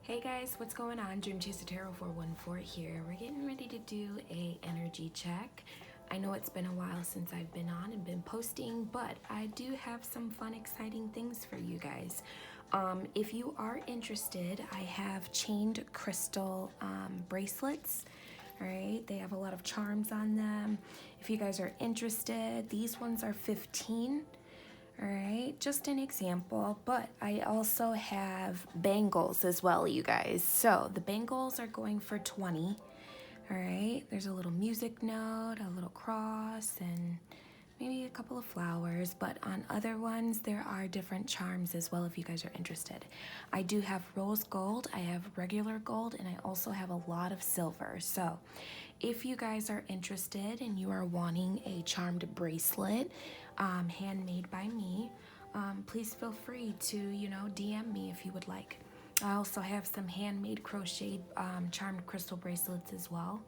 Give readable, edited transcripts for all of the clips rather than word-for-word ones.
Hey guys, what's going on? Dream Chaser Tarot 414 here. We're getting ready to do a energy check. I know it's been a while since I've been on and been posting, but I do have some fun, exciting things for you guys. If you are interested, I have chained crystal bracelets. All right, they have a lot of charms on them. If you guys are interested, these ones are 15. All right, just an example, but I also have bangles as well, you guys. So the bangles are going for 20. All right, there's a little music note, a little cross, and maybe a couple of flowers, but on other ones there are different charms as well if you guys are interested. I do have rose gold, I have regular gold, and I also have a lot of silver. So if you guys are interested and you are wanting a charmed bracelet handmade by me, please feel free to DM me if you would like. I also have some handmade crocheted charmed crystal bracelets as well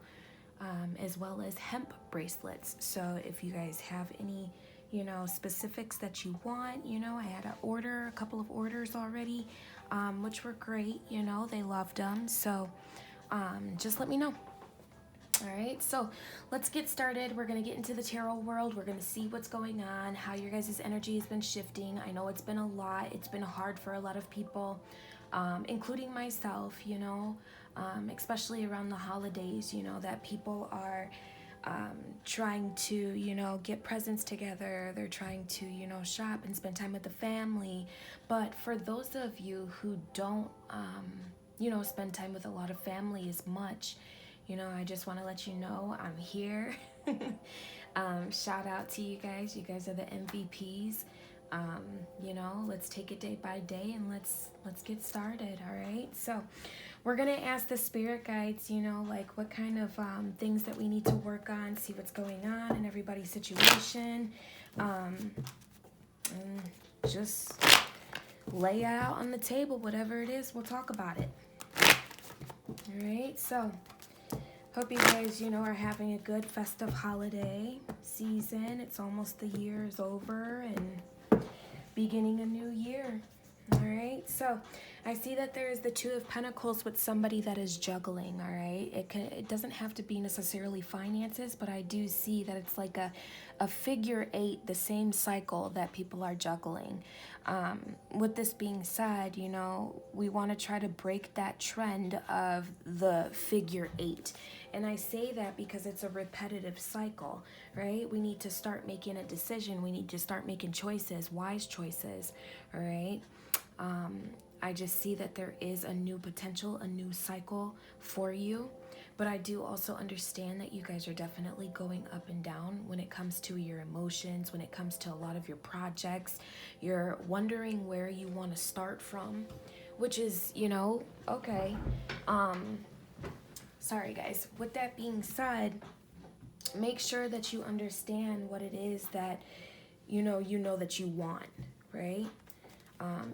as hemp bracelets. So if you guys have any specifics that you want, I had a couple of orders already, which were great. They loved them. So just let me know. All right, so let's get started. We're going to get into the tarot world. We're going to see what's going on, how your guys' energy has been shifting. I know it's been a lot. It's been hard for a lot of people, including myself, especially around the holidays, that people are trying to, get presents together. They're trying to, shop and spend time with the family. But for those of you who don't, spend time with a lot of family as much, I just want to let you know I'm here. Shout out to you guys. You guys are the MVPs. Let's take it day by day and let's get started. All right. So we're going to ask the spirit guides, like what kind of things that we need to work on, see what's going on in everybody's situation. And just lay out on the table, whatever it is, we'll talk about it. All right. So hope you guys, are having a good festive holiday season. It's almost the year is over and beginning a new year. All right, so I see that there is the Two of Pentacles with somebody that is juggling. All right, it doesn't have to be necessarily finances, but I do see that it's like a figure eight, the same cycle that people are juggling. With this being said, we want to try to break that trend of the figure eight. And I say that because it's a repetitive cycle, right? We need to start making a decision. We need to start making choices, wise choices, all right? I just see that there is a new potential, a new cycle for you. But I do also understand that you guys are definitely going up and down when it comes to your emotions, when it comes to a lot of your projects. You're wondering where you want to start from, which is, okay. Sorry, guys. With that being said, make sure that you understand what it is that you know that you want, right?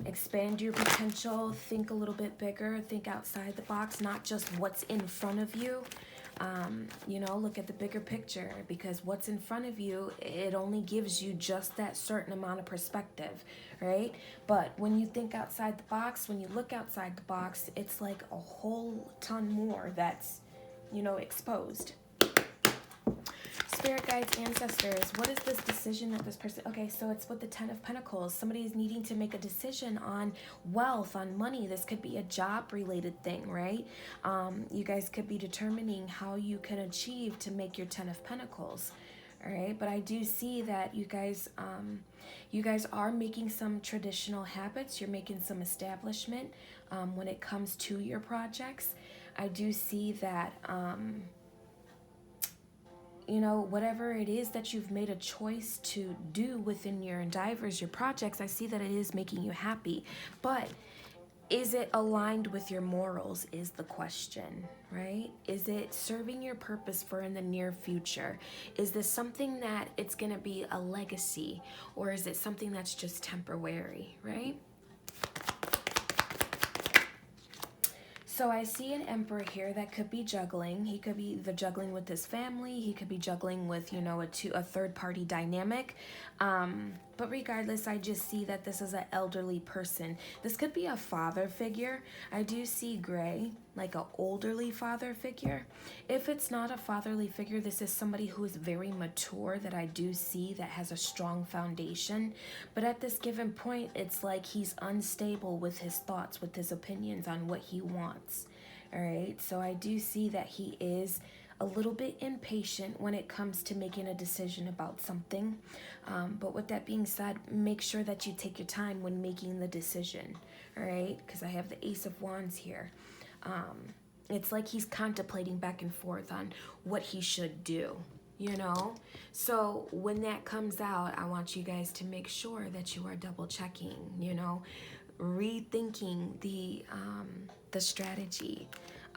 Expand your potential, think a little bit bigger, think outside the box, not just what's in front of you. Look at the bigger picture, because what's in front of you, it only gives you just that certain amount of perspective, right? But when you think outside the box, when you look outside the box, it's like a whole ton more that's, exposed. Spirit guides, ancestors, what is this decision that this person... Okay, so it's with the Ten of Pentacles. Somebody is needing to make a decision on wealth, on money. This could be a job-related thing, right? You guys could be determining how you can achieve to make your Ten of Pentacles, all right? But I do see that you guys are making some traditional habits. You're making some establishment when it comes to your projects. I do see that... whatever it is that you've made a choice to do within your endeavors, your projects, I see that it is making you happy. But is it aligned with your morals is the question, right? Is it serving your purpose for in the near future? Is this something that it's going to be a legacy, or is it something that's just temporary, right? So I see an Emperor here that could be juggling. He could be either juggling with his family. He could be juggling with, a third-party dynamic. But But regardless, I just see that this is an elderly person. This could be a father figure. I do see gray, like an elderly father figure. If it's not a fatherly figure, this is somebody who is very mature that I do see that has a strong foundation. But at this given point, it's like he's unstable with his thoughts, with his opinions on what he wants. All right, so I do see that he is a little bit impatient when it comes to making a decision about something. But with that being said, make sure that you take your time when making the decision, all right? Because I have the Ace of Wands here. It's like he's contemplating back and forth on what he should do, you know? So when that comes out, I want you guys to make sure that you are double checking, you know, rethinking the strategy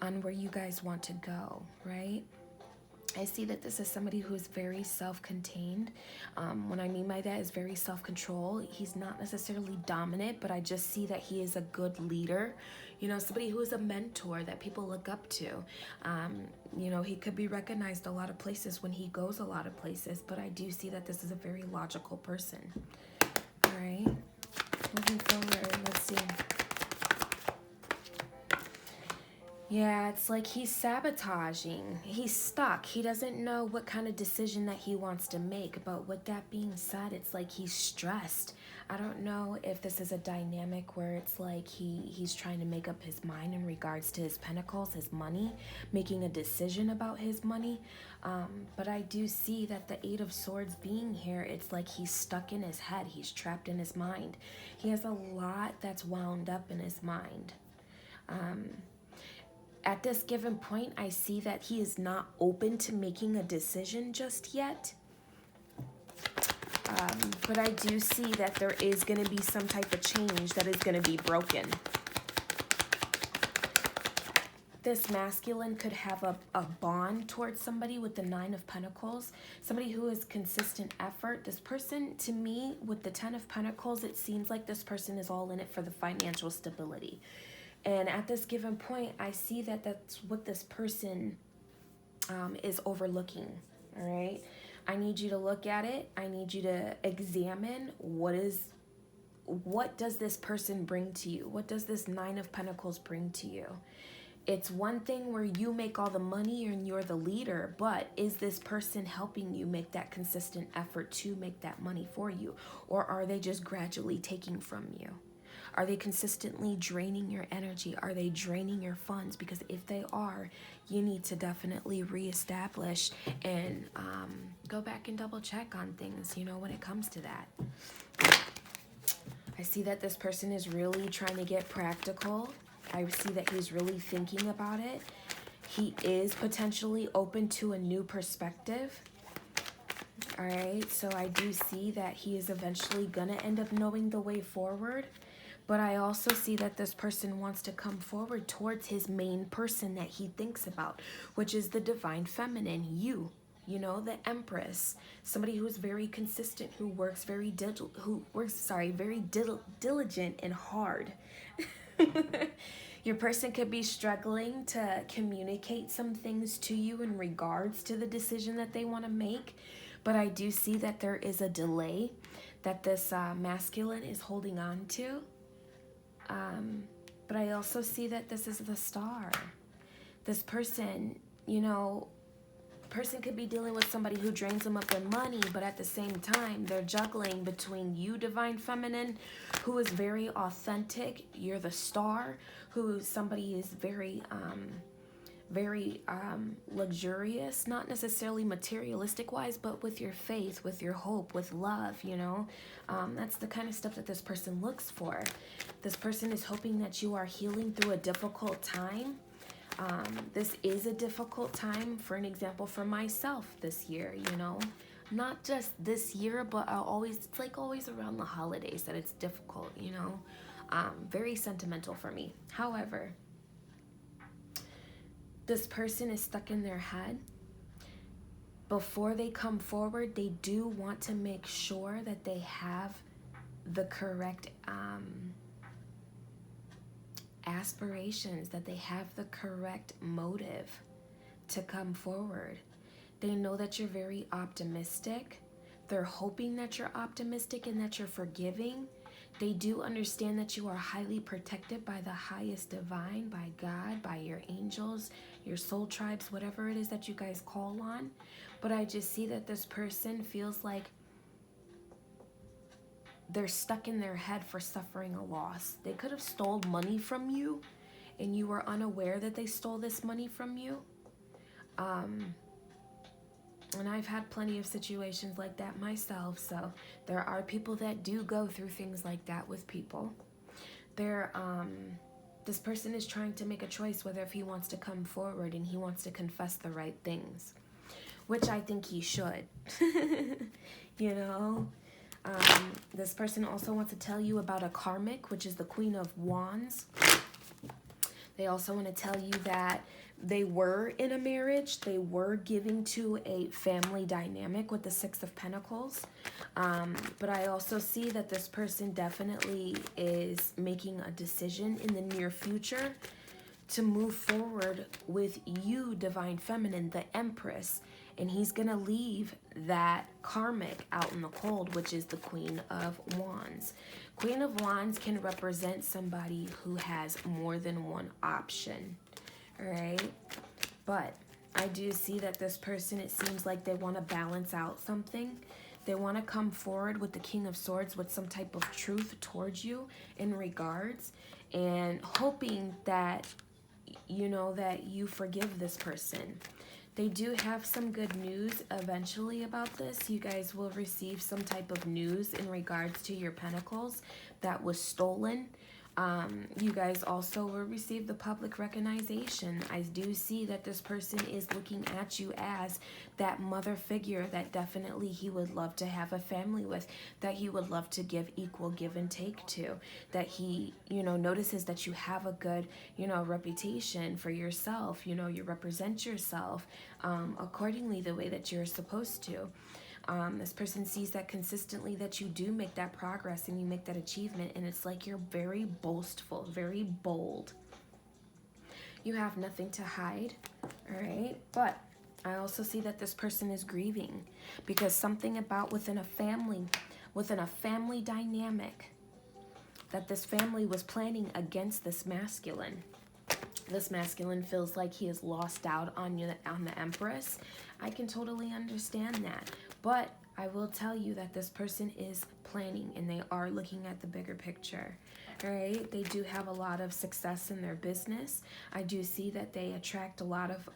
on where you guys want to go, right? I see that this is somebody who is very self-contained. What I mean by that is very self-control. He's not necessarily dominant, but I just see that he is a good leader. You know, somebody who is a mentor that people look up to. You know, he could be recognized a lot of places when he goes a lot of places, but I do see that this is a very logical person. All right, moving forward, let's see. Yeah, it's like he's sabotaging. He's stuck. He doesn't know what kind of decision that he wants to make. But with that being said, it's like he's stressed. I don't know if this is a dynamic where it's like he's trying to make up his mind in regards to his pentacles, his money, making a decision about his money. But I do see that the Eight of Swords being here, it's like he's stuck in his head. He's trapped in his mind. He has a lot that's wound up in his mind. At this given point, I see that he is not open to making a decision just yet. But I do see that there is going to be some type of change that is going to be broken. This masculine could have a bond towards somebody with the Nine of Pentacles. Somebody who is consistent effort. This person, to me, with the Ten of Pentacles, it seems like this person is all in it for the financial stability. And at this given point, I see that that's what this person is overlooking, all right? I need you to look at it. I need you to examine what does this person bring to you? What does this Nine of Pentacles bring to you? It's one thing where you make all the money and you're the leader, but is this person helping you make that consistent effort to make that money for you? Or are they just gradually taking from you? Are they consistently draining your energy? Are they draining your funds? Because if they are, you need to definitely reestablish and go back and double check on things, you know, when it comes to that. I see that this person is really trying to get practical. I see that he's really thinking about it. He is potentially open to a new perspective. All right, so I do see that he is eventually going to end up knowing the way forward. But I also see that this person wants to come forward towards his main person that he thinks about, which is the divine feminine, you know, the Empress, somebody who's very consistent, who works very diligent and hard. Your person could be struggling to communicate some things to you in regards to the decision that they want to make. But I do see that there is a delay that this masculine is holding on to. But I also see that this is the Star. This person, you know, person could be dealing with somebody who drains them of their money, but at the same time, they're juggling between you, divine feminine, who is very authentic. You're the Star, who somebody is very luxurious, not necessarily materialistic wise, but with your faith, with your hope, with love, you know. That's the kind of stuff that this person looks for. This person is hoping that you are healing through a difficult time. This is a difficult time, for an example, for myself this year, you know. Not just this year, but it's like always around the holidays that it's difficult, you know. Very sentimental for me. However, this person is stuck in their head. Before they come forward, they do want to make sure that they have the correct aspirations, that they have the correct motive to come forward. They know that you're very optimistic. They're hoping that you're optimistic and that you're forgiving. They do understand that you are highly protected by the highest divine, by God, by your angels, your soul tribes, whatever it is that you guys call on. But I just see that this person feels like they're stuck in their head for suffering a loss. They could have stole money from you and you were unaware that they stole this money from you. And I've had plenty of situations like that myself. So there are people that do go through things like that with people. This person is trying to make a choice whether if he wants to come forward and he wants to confess the right things, which I think he should. You know, this person also wants to tell you about a karmic, which is the Queen of Wands. They also want to tell you that they were in a marriage. They were giving to a family dynamic with the Six of Pentacles. But I also see that this person definitely is making a decision in the near future to move forward with you, Divine Feminine, the Empress. And he's going to leave that karmic out in the cold, which is the Queen of Wands. Queen of Wands can represent somebody who has more than one option, all right? But I do see that this person, it seems like they want to balance out something. They want to come forward with the King of Swords with some type of truth towards you in regards, and hoping that, you know, that you forgive this person. They do have some good news eventually about this. You guys will receive some type of news in regards to your pentacles that was stolen. You guys also will receive the public recognition. I do see that this person is looking at you as that mother figure that definitely he would love to have a family with, that he would love to give equal give and take to, that he, you know, notices that you have a good, you know, reputation for yourself. You know, you represent yourself accordingly the way that you're supposed to. This person sees that consistently, that you do make that progress and you make that achievement, and it's like you're very boastful, very bold. You have nothing to hide, all right? But I also see that this person is grieving because something about within a family dynamic, that this family was planning against this masculine. This masculine feels like he has lost out on you, on the Empress. I can totally understand that. But I will tell you that this person is planning and they are looking at the bigger picture. All right? They do have a lot of success in their business. I do see that they attract a lot of,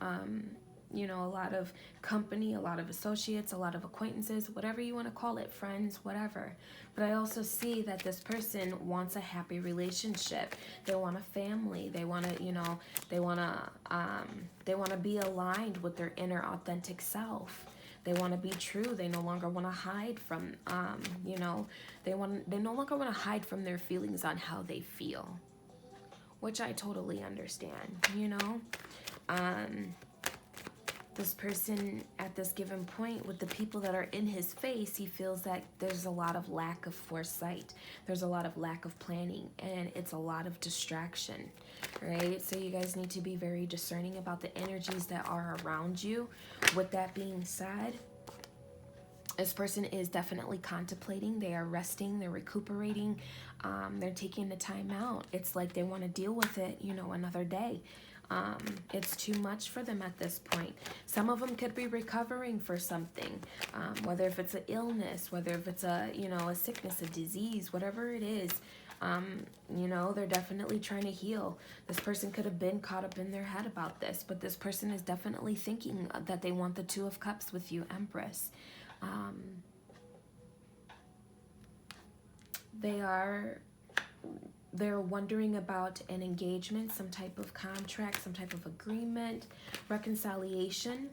you know, a lot of company, a lot of associates, a lot of acquaintances, whatever you want to call it, friends, whatever. But I also see that this person wants a happy relationship. They want a family. They want to, you know, they want to be aligned with their inner authentic self. They want to be true. They no longer want to hide from, you know, they no longer want to hide from their feelings on how they feel, which I totally understand, you know. This person at this given point with the people that are in his face, he feels that there's a lot of lack of foresight. There's a lot of lack of planning, and it's a lot of distraction, right? So you guys need to be very discerning about the energies that are around you. With that being said, this person is definitely contemplating. They are resting. They're recuperating. They're taking the time out. It's like they want to deal with it, you know, another day. It's too much for them at this point. Some of them could be recovering for something, whether if it's an illness, whether if it's a, you know, a sickness, a disease, whatever it is. You know, they're definitely trying to heal. This person could have been caught up in their head about this, but this person is definitely thinking that they want the Two of Cups with you, Empress. They're wondering about an engagement, some type of contract, some type of agreement, reconciliation.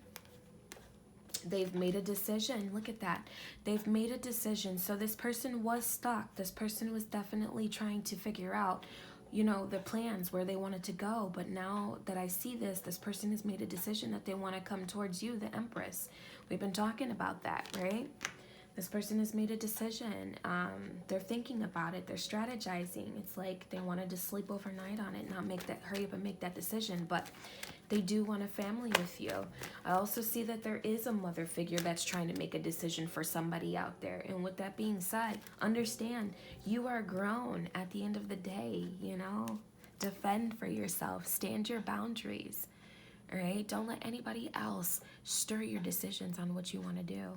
They've made a decision. Look at that. They've made a decision. So this person was stuck. This person was definitely trying to figure out, you know, the plans, where they wanted to go. But now that I see this, this person has made a decision that they want to come towards you, the Empress. We've been talking about that, right? This person has made a decision. They're thinking about it. They're strategizing. It's like they wanted to sleep overnight on it, not hurry up and make that decision. But they do want a family with you. I also see that there is a mother figure that's trying to make a decision for somebody out there. And with that being said, understand you are grown at the end of the day, you know? Defend for yourself. Stand your boundaries. All right? Don't let anybody else stir your decisions on what you want to do.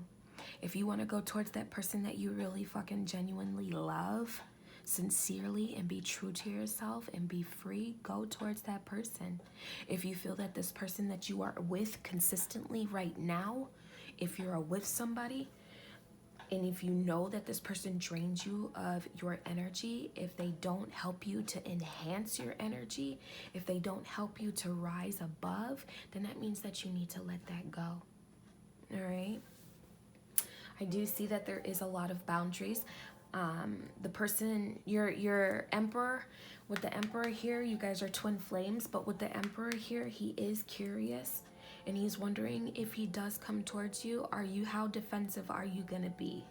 If you want to go towards that person that you really fucking genuinely love, sincerely, and be true to yourself and be free, go towards that person. If you feel that this person that you are with consistently right now, if you're with somebody, and if you know that this person drains you of your energy, if they don't help you to enhance your energy, if they don't help you to rise above, then that means that you need to let that go. All right? I do see that there is a lot of boundaries. The person, your emperor, with the emperor here, you guys are twin flames, but with the emperor here, he is curious and he's wondering if he does come towards you, how defensive are you gonna be?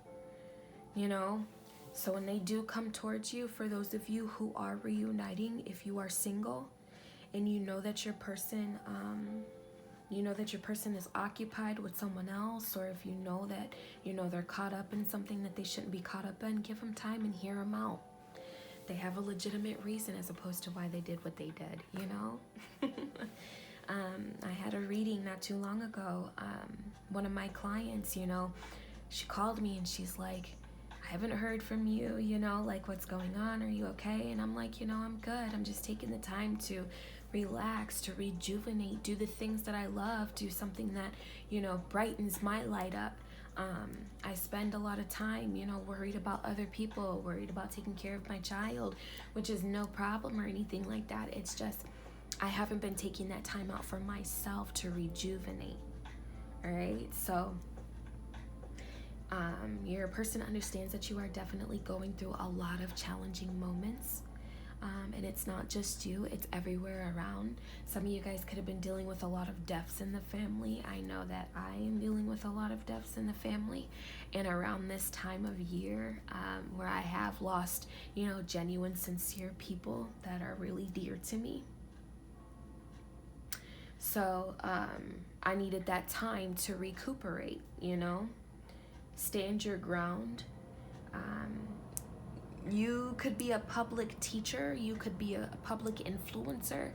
You know? So when they do come towards you, for those of you who are reuniting, if you are single and you know that your person, is occupied with someone else, or if you know that, they're caught up in something that they shouldn't be caught up in, give them time and hear them out. They have a legitimate reason as opposed to why they did what they did, you know? I had a reading not too long ago. One of my clients, she called me and she's like, I haven't heard from you, like what's going on? Are you okay? And I'm like, I'm good. I'm just taking the time to relax, to rejuvenate, do the things that I love, do something that, brightens my light up. I spend a lot of time, worried about other people, worried about taking care of my child, which is no problem or anything like that. It's just, I haven't been taking that time out for myself to rejuvenate. All right. So, your person understands that you are definitely going through a lot of challenging moments. And it's not just you, it's everywhere around. Some of you guys could have been dealing with a lot of deaths in the family. I know that I am dealing with a lot of deaths in the family. And around this time of year, where I have lost, genuine, sincere people that are really dear to me. So I needed that time to recuperate, stand your ground. You could be a public teacher. You could be a public influencer.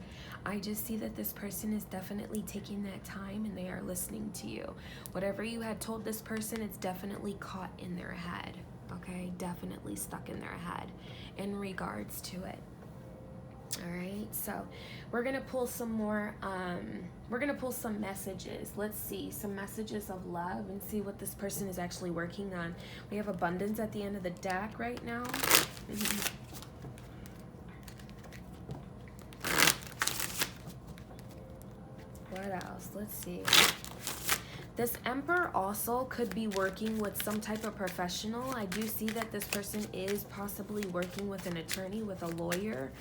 I just see that this person is definitely taking that time and they are listening to you. Whatever you had told this person, it's definitely caught in their head, okay? Definitely stuck in their head in regards to it. All right, so we're gonna pull some more, we're gonna pull some messages. Let's see, some messages of love and see what this person is actually working on. We have abundance at the end of the deck right now. What else? Let's see. This Emperor also could be working with some type of professional. I do see that this person is possibly working with an attorney, with a lawyer,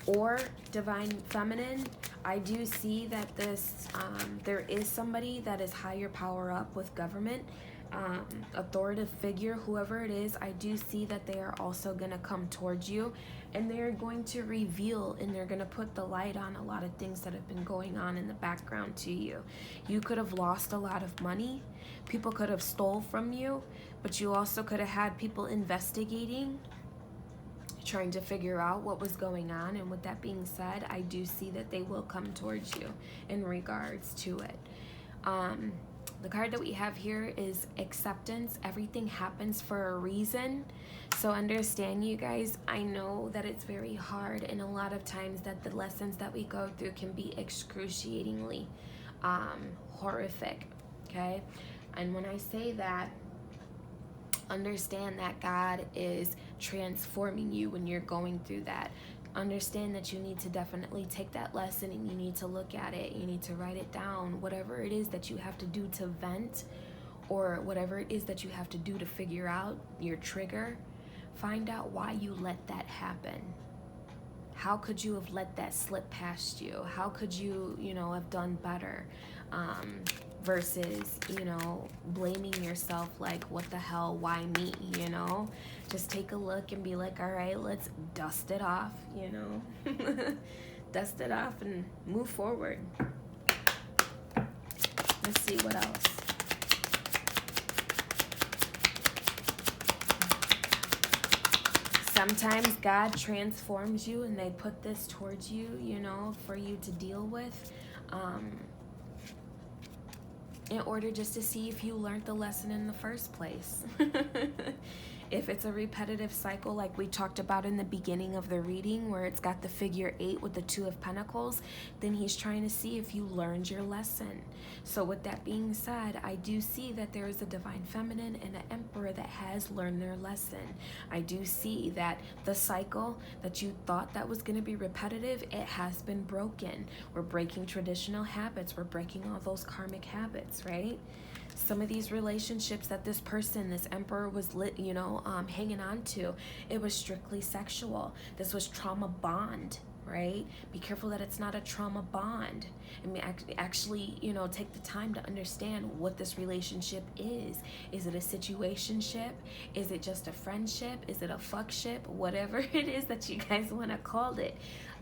or Divine Feminine. I do see that this there is somebody that is higher power up with government, authoritative figure, whoever it is. I do see that they are also going to come towards you and they're going to reveal and they're going to put the light on a lot of things that have been going on in the background to you. You could have lost a lot of money. People could have stole from you, but you also could have had people investigating, trying to figure out what was going on. And with that being said, I do see that they will come towards you in regards to it. The card that we have here is acceptance. Everything happens for a reason. So understand, you guys, I know that it's very hard, and a lot of times that the lessons that we go through can be excruciatingly horrific, okay? And when I say that, understand that God is transforming you when you're going through that. Understand that you need to definitely take that lesson and you need to look at it. You need to write it down. Whatever it is that you have to do to vent, or whatever it is that you have to do to figure out your trigger, find out why you let that happen. How could you have let that slip past you? How could you, have done better? versus, you know, blaming yourself like, what the hell, why me, you know? Just take a look and be like, all right, let's dust it off, you know? Dust it off and move forward. Let's see what else. Sometimes God transforms you and they put this towards you, you know, for you to deal with, in order just to see if you learned the lesson in the first place. If it's a repetitive cycle like we talked about in the beginning of the reading, where it's got the figure 8 with the 2 of Pentacles, then he's trying to see if you learned your lesson. So with that being said, I do see that there is a divine feminine and an emperor that has learned their lesson. I do see that the cycle that you thought that was going to be repetitive, it has been broken. We're breaking traditional habits. We're breaking all those karmic habits, right? Some of these relationships that this person, this emperor, was hanging on to, it was strictly sexual. This was trauma bond, right? Be careful that it's not a trauma bond. I mean, actually, you know, take the time to understand what this relationship is. Is it a situationship? Is it just a friendship? Is it a fuckship? Whatever it is that you guys want to call it.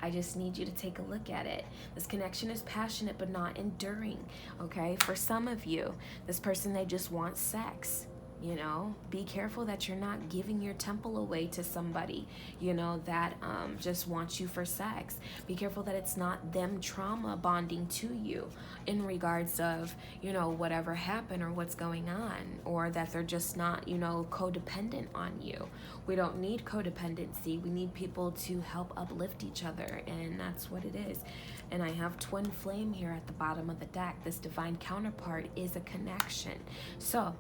I just need you to take a look at it. This connection is passionate but not enduring, okay? For some of you, this person, they just want sex. You know, be careful that you're not giving your temple away to somebody, you know, that just wants you for sex. Be careful that it's not them trauma bonding to you in regards of, you know, whatever happened or what's going on, or that they're just not, you know, codependent on you. We don't need codependency. We need people to help uplift each other, and that's what it is. And I have twin flame here at the bottom of the deck. This divine counterpart is a connection. So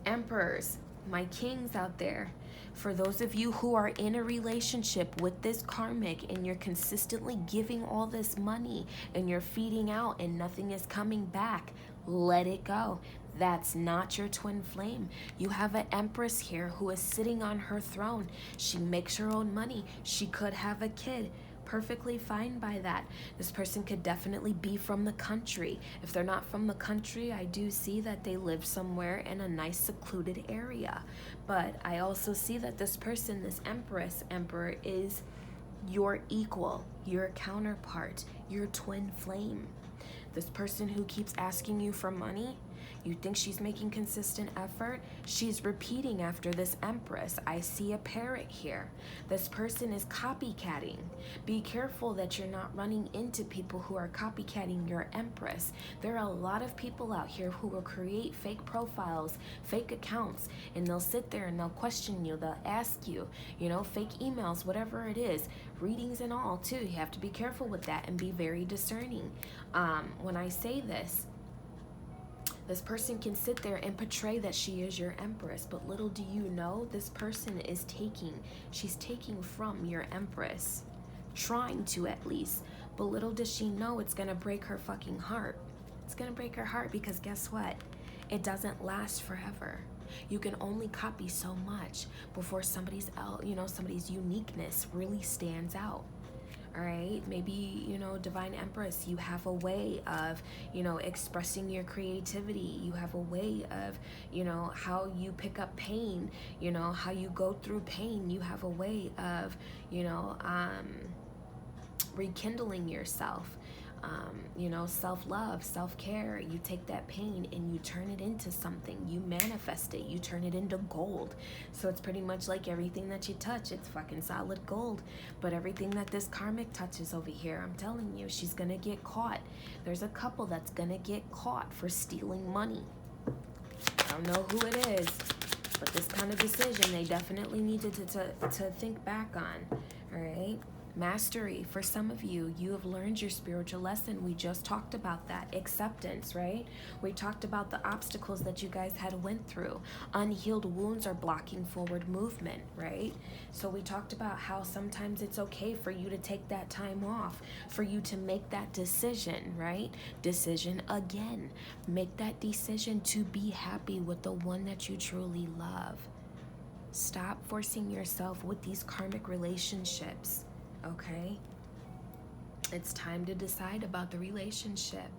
emperors, my kings out there, for those of you who are in a relationship with this karmic and you're consistently giving all this money and you're feeding out and nothing is coming back, let it go. That's not your twin flame. You have an empress here who is sitting on her throne. She makes her own money. She could have a kid. Perfectly fine by that. This person could definitely be from the country. If they're not from the country, I do see that they live somewhere in a nice secluded area. But I also see that this person, this empress, emperor, is your equal, your counterpart, your twin flame. This person who keeps asking you for money, you think she's making consistent effort? She's repeating after this empress. I see a parrot here. This person is copycatting. Be careful that you're not running into people who are copycatting your empress. There are a lot of people out here who will create fake profiles, fake accounts, and they'll sit there and they'll question you. They'll ask you, you know, fake emails, whatever it is, readings and all too. You have to be careful with that and be very discerning. When I say this person can sit there and portray that she is your empress, but little do you know, this person is she's taking from your empress, trying to at least, but little does she know it's gonna break her fucking heart. It's gonna break her heart because guess what? It doesn't last forever. You can only copy so much before somebody's uniqueness really stands out. All right, maybe, you know, divine empress, you have a way of, you know, expressing your creativity. You have a way of, you know, how you pick up pain, you know, how you go through pain. You have a way of, you know, rekindling yourself. You know, self-love, self-care. You take that pain and you turn it into something. You manifest it. You turn it into gold. So it's pretty much like everything that you touch, it's fucking solid gold. But everything that this karmic touches over here, I'm telling you, she's gonna get caught. There's a couple that's gonna get caught for stealing money. I don't know who it is, but this kind of decision they definitely needed to think back on. All right. Mastery. For some of you, you have learned your spiritual lesson. We just talked about that. Acceptance, right? We talked about the obstacles that you guys had went through. Unhealed wounds are blocking forward movement, right? So we talked about how sometimes it's okay for you to take that time off, for you to make that decision, right? Decision again. Make that decision to be happy with the one that you truly love. Stop forcing yourself with these karmic relationships. Okay, it's time to decide about the relationship.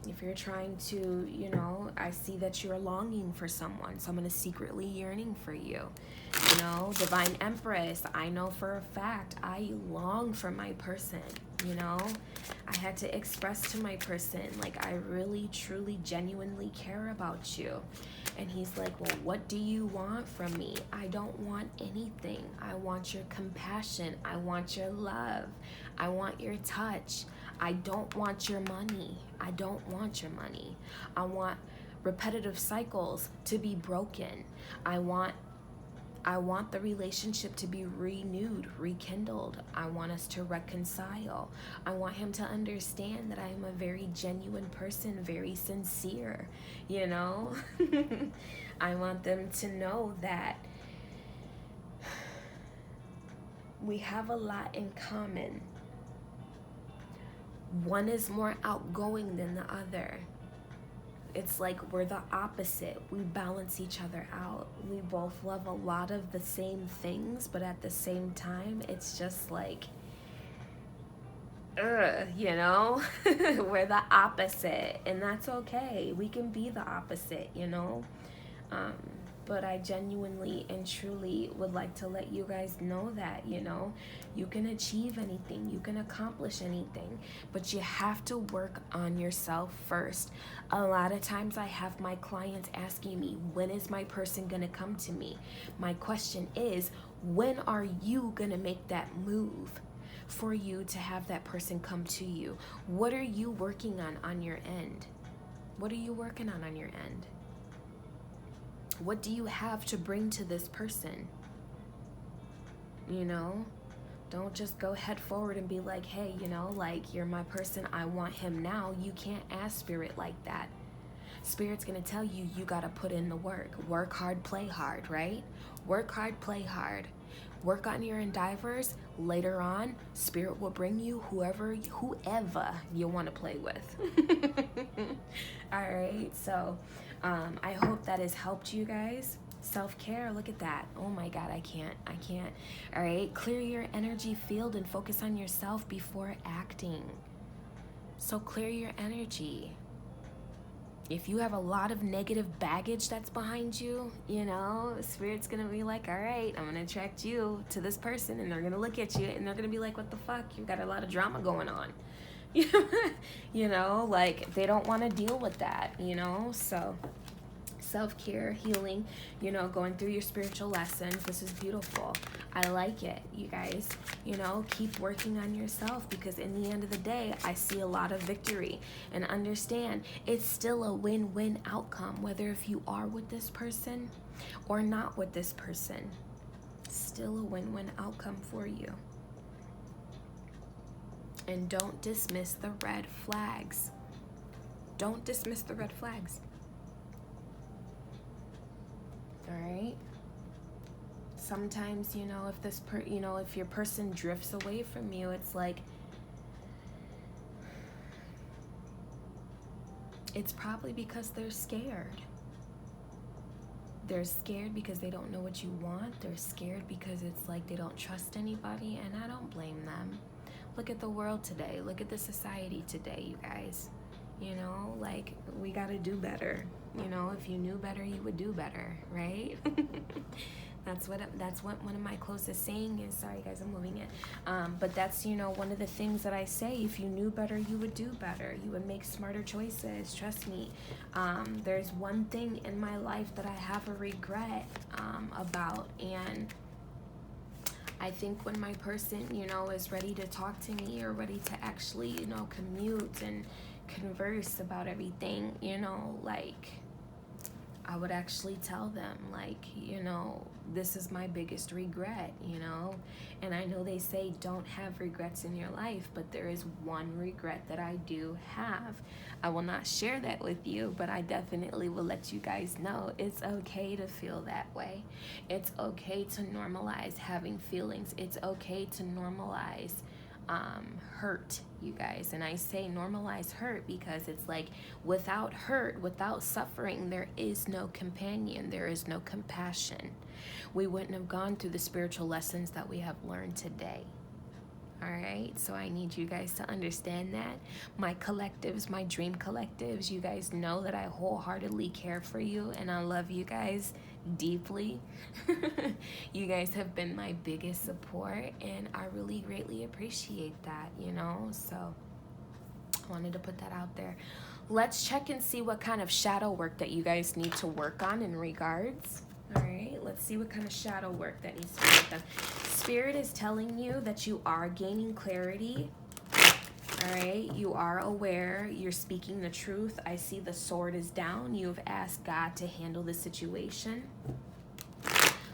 If you're trying to, you know, I see that you're longing for someone, someone is secretly yearning for you. You know, Divine Empress, I know for a fact I long for my person, you know. I had to express to my person, like, I really, truly, genuinely care about you. And he's like, well, what do you want from me? I don't want anything. I want your compassion. I want your love. I want your touch. I don't want your money. I don't want your money. I want repetitive cycles to be broken. I want the relationship to be renewed, rekindled. I want us to reconcile. I want him to understand that I am a very genuine person, very sincere, you know? I want them to know that we have a lot in common. One is more outgoing than the other. It's like we're the opposite. We balance each other out. We both love a lot of the same things, but at the same time, it's just like, you know? We're the opposite, and that's okay. We can be the opposite, you know? But I genuinely and truly would like to let you guys know that, you know, you can achieve anything, you can accomplish anything, but you have to work on yourself first. A lot of times I have my clients asking me, when is my person gonna come to me? My question is, when are you gonna make that move for you to have that person come to you? What are you working on your end? What are you working on your end? What do you have to bring to this person? You know, don't just go head forward and be like, hey, you know, like, you're my person, I want him now. You can't ask spirit like that. Spirit's gonna tell you, you gotta put in the work. Work hard, play hard, right? Work hard, play hard. Work on your endeavors. Later on, spirit will bring you whoever you want to play with. All right, so I hope that has helped you guys. Self-care, look at that. Oh my God, I can't. All right, clear your energy field and focus on yourself before acting. So clear your energy. If you have a lot of negative baggage that's behind you, you know, spirit's gonna be like, all right, I'm gonna attract you to this person, and they're gonna look at you and they're gonna be like, what the fuck? You got a lot of drama going on. You know, like, they don't want to deal with that, you know. So self-care, healing, you know, going through your spiritual lessons. This is beautiful. I like it, you guys. You know, keep working on yourself, because in the end of the day, I see a lot of victory. And understand, it's still a win-win outcome, whether if you are with this person or not with this person. Still a win-win outcome for you. And don't dismiss the red flags. Don't dismiss the red flags. All right? Sometimes, you know, if your person drifts away from you, it's like, it's probably because they're scared. They're scared because they don't know what you want. They're scared because it's like they don't trust anybody, and I don't blame them. Look at the world today. Look at the society today, you guys. You know, like, we gotta do better. You know, if you knew better, you would do better, right? That's what one of my closest saying is. Sorry guys, I'm moving it. But that's, you know, one of the things that I say. If you knew better, you would do better. You would make smarter choices. Trust me. There's one thing in my life that I have a regret about, and I think when my person, you know, is ready to talk to me, or ready to actually, you know, commute and converse about everything, you know, like, I would actually tell them, like, you know, this is my biggest regret, you know. And I know they say don't have regrets in your life, but there is one regret that I do have. I will not share that with you, but I definitely will let you guys know it's okay to feel that way. It's okay to normalize having feelings. It's okay to normalize hurt, you guys. And I say normalize hurt because it's like, without hurt, without suffering, there is no companion, there is no compassion. We wouldn't have gone through the spiritual lessons that we have learned today. All All right, so I need you guys to understand that. My collectives, my dream collectives, you guys know that I wholeheartedly care for you and I love you guys deeply. You guys have been my biggest support and I really greatly appreciate that, you know? So I wanted to put that out there. Let's check and see what kind of shadow work that you guys need to work on in regards. All right, let's see what kind of shadow work that needs to be done. Spirit is telling you that you are gaining clarity. All right, you are aware, you're speaking the truth. I see the sword is down. You have asked God to handle the situation.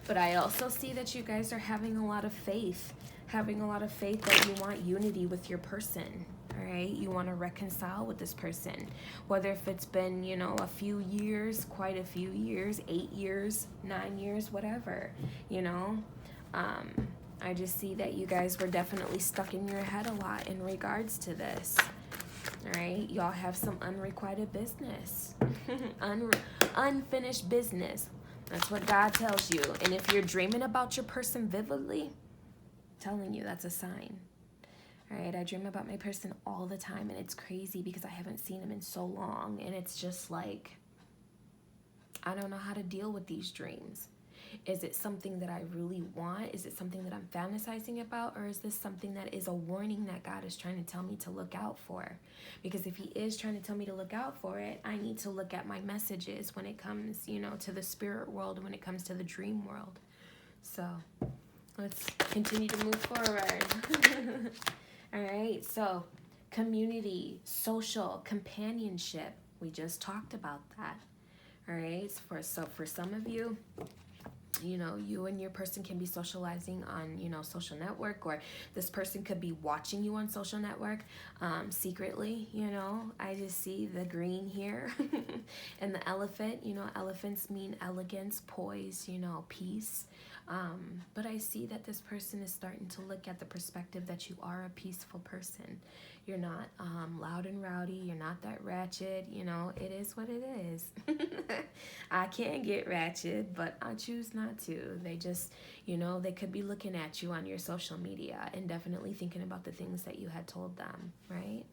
But I also see that you guys are having a lot of faith, that you want unity with your person. All right, you want to reconcile with this person, whether if it's been, you know, a few years, quite a few years, 8 years, 9 years, whatever, you know. I just see that you guys were definitely stuck in your head a lot in regards to this. All right, y'all have some unrequited business, unfinished business. That's what God tells you. And if you're dreaming about your person vividly, I'm telling you, that's a sign. All right, I dream about my person all the time, and it's crazy because I haven't seen him in so long, and it's just like, I don't know how to deal with these dreams. Is it something that I really want? Is it something that I'm fantasizing about? Or is this something that is a warning that God is trying to tell me to look out for? Because if he is trying to tell me to look out for it, I need to look at my messages when it comes, you know, to the spirit world, when it comes to the dream world. So let's continue to move forward. All right, so community, social, companionship. We just talked about that. All right, so for some of you, you know, you and your person can be socializing on, you know, social network, or this person could be watching you on social network secretly, you know. I just see the green here and the elephant. You know, elephants mean elegance, poise, you know, peace. But I see that this person is starting to look at the perspective that you are a peaceful person. You're not loud and rowdy. You're not that ratchet. You know, it is what it is. I can get ratchet, but I choose not to. They just, you know, they could be looking at you on your social media and definitely thinking about the things that you had told them, right?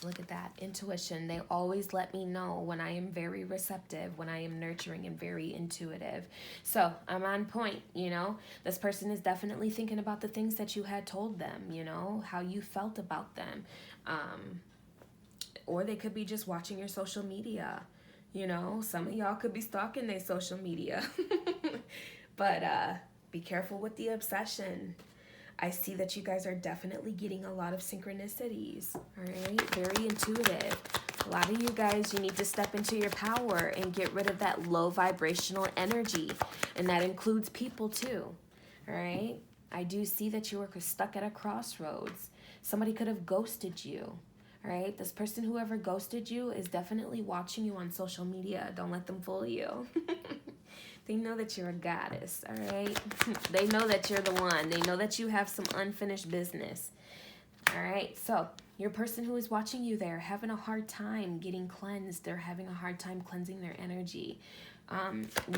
Look at that. Intuition. They always let me know when I am very receptive, when I am nurturing and very intuitive. So I'm on point, you know. This person is definitely thinking about the things that you had told them, you know, how you felt about them. Or they could be just watching your social media. You know, some of y'all could be stalking their social media. But be careful with the obsession. I see that you guys are definitely getting a lot of synchronicities, all right? Very intuitive. A lot of you guys, you need to step into your power and get rid of that low vibrational energy, and that includes people too, all right? I do see that you were stuck at a crossroads. Somebody could have ghosted you, all right? This person, whoever ghosted you, is definitely watching you on social media. Don't let them fool you. They know that you're a goddess, all right? They know that you're the one. They know that you have some unfinished business, all right? So your person who is watching you, they're having a hard time getting cleansed. They're having a hard time cleansing their energy.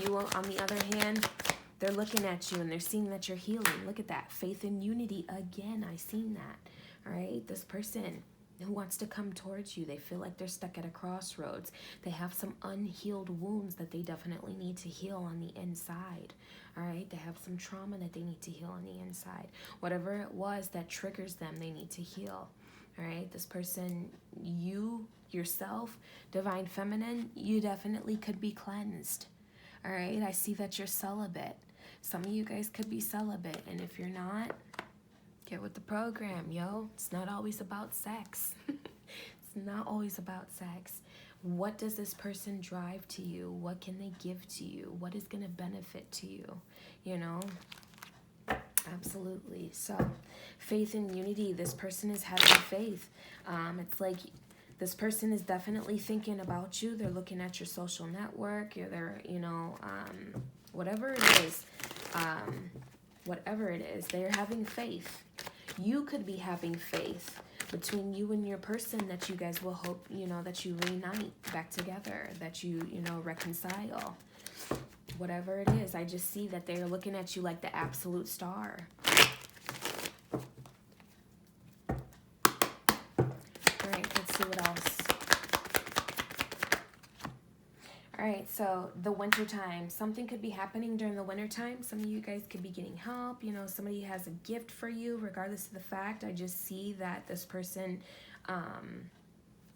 You, on the other hand, they're looking at you and they're seeing that you're healing. Look at that. Faith and unity. Again, I seen that, all right? This person who wants to come towards you, they feel like they're stuck at a crossroads. They have some unhealed wounds that they definitely need to heal on the inside, all right? They have some trauma that they need to heal on the inside. Whatever it was that triggers them, they need to heal, all right? This person, you, yourself, divine feminine, you definitely could be cleansed, all right? I see that you're celibate. Some of you guys could be celibate, and if you're not, get with the program, yo. It's not always about sex. It's not always about sex. What does this person drive to you? What can they give to you? What is going to benefit to you? You know? Absolutely. So, faith and unity. This person is having faith. It's like this person is definitely thinking about you. They're looking at your social network. They're, you know, whatever it is. Whatever it is, they're having faith. You could be having faith between you and your person that you guys will hope, you know, that you reunite back together, that you know, reconcile. Whatever it is, I just see that they're looking at you like the absolute star. All right, let's see what else. All right, so the winter time. Something could be happening during the winter time. Some of you guys could be getting help. You know, somebody has a gift for you, regardless of the fact. I just see that this person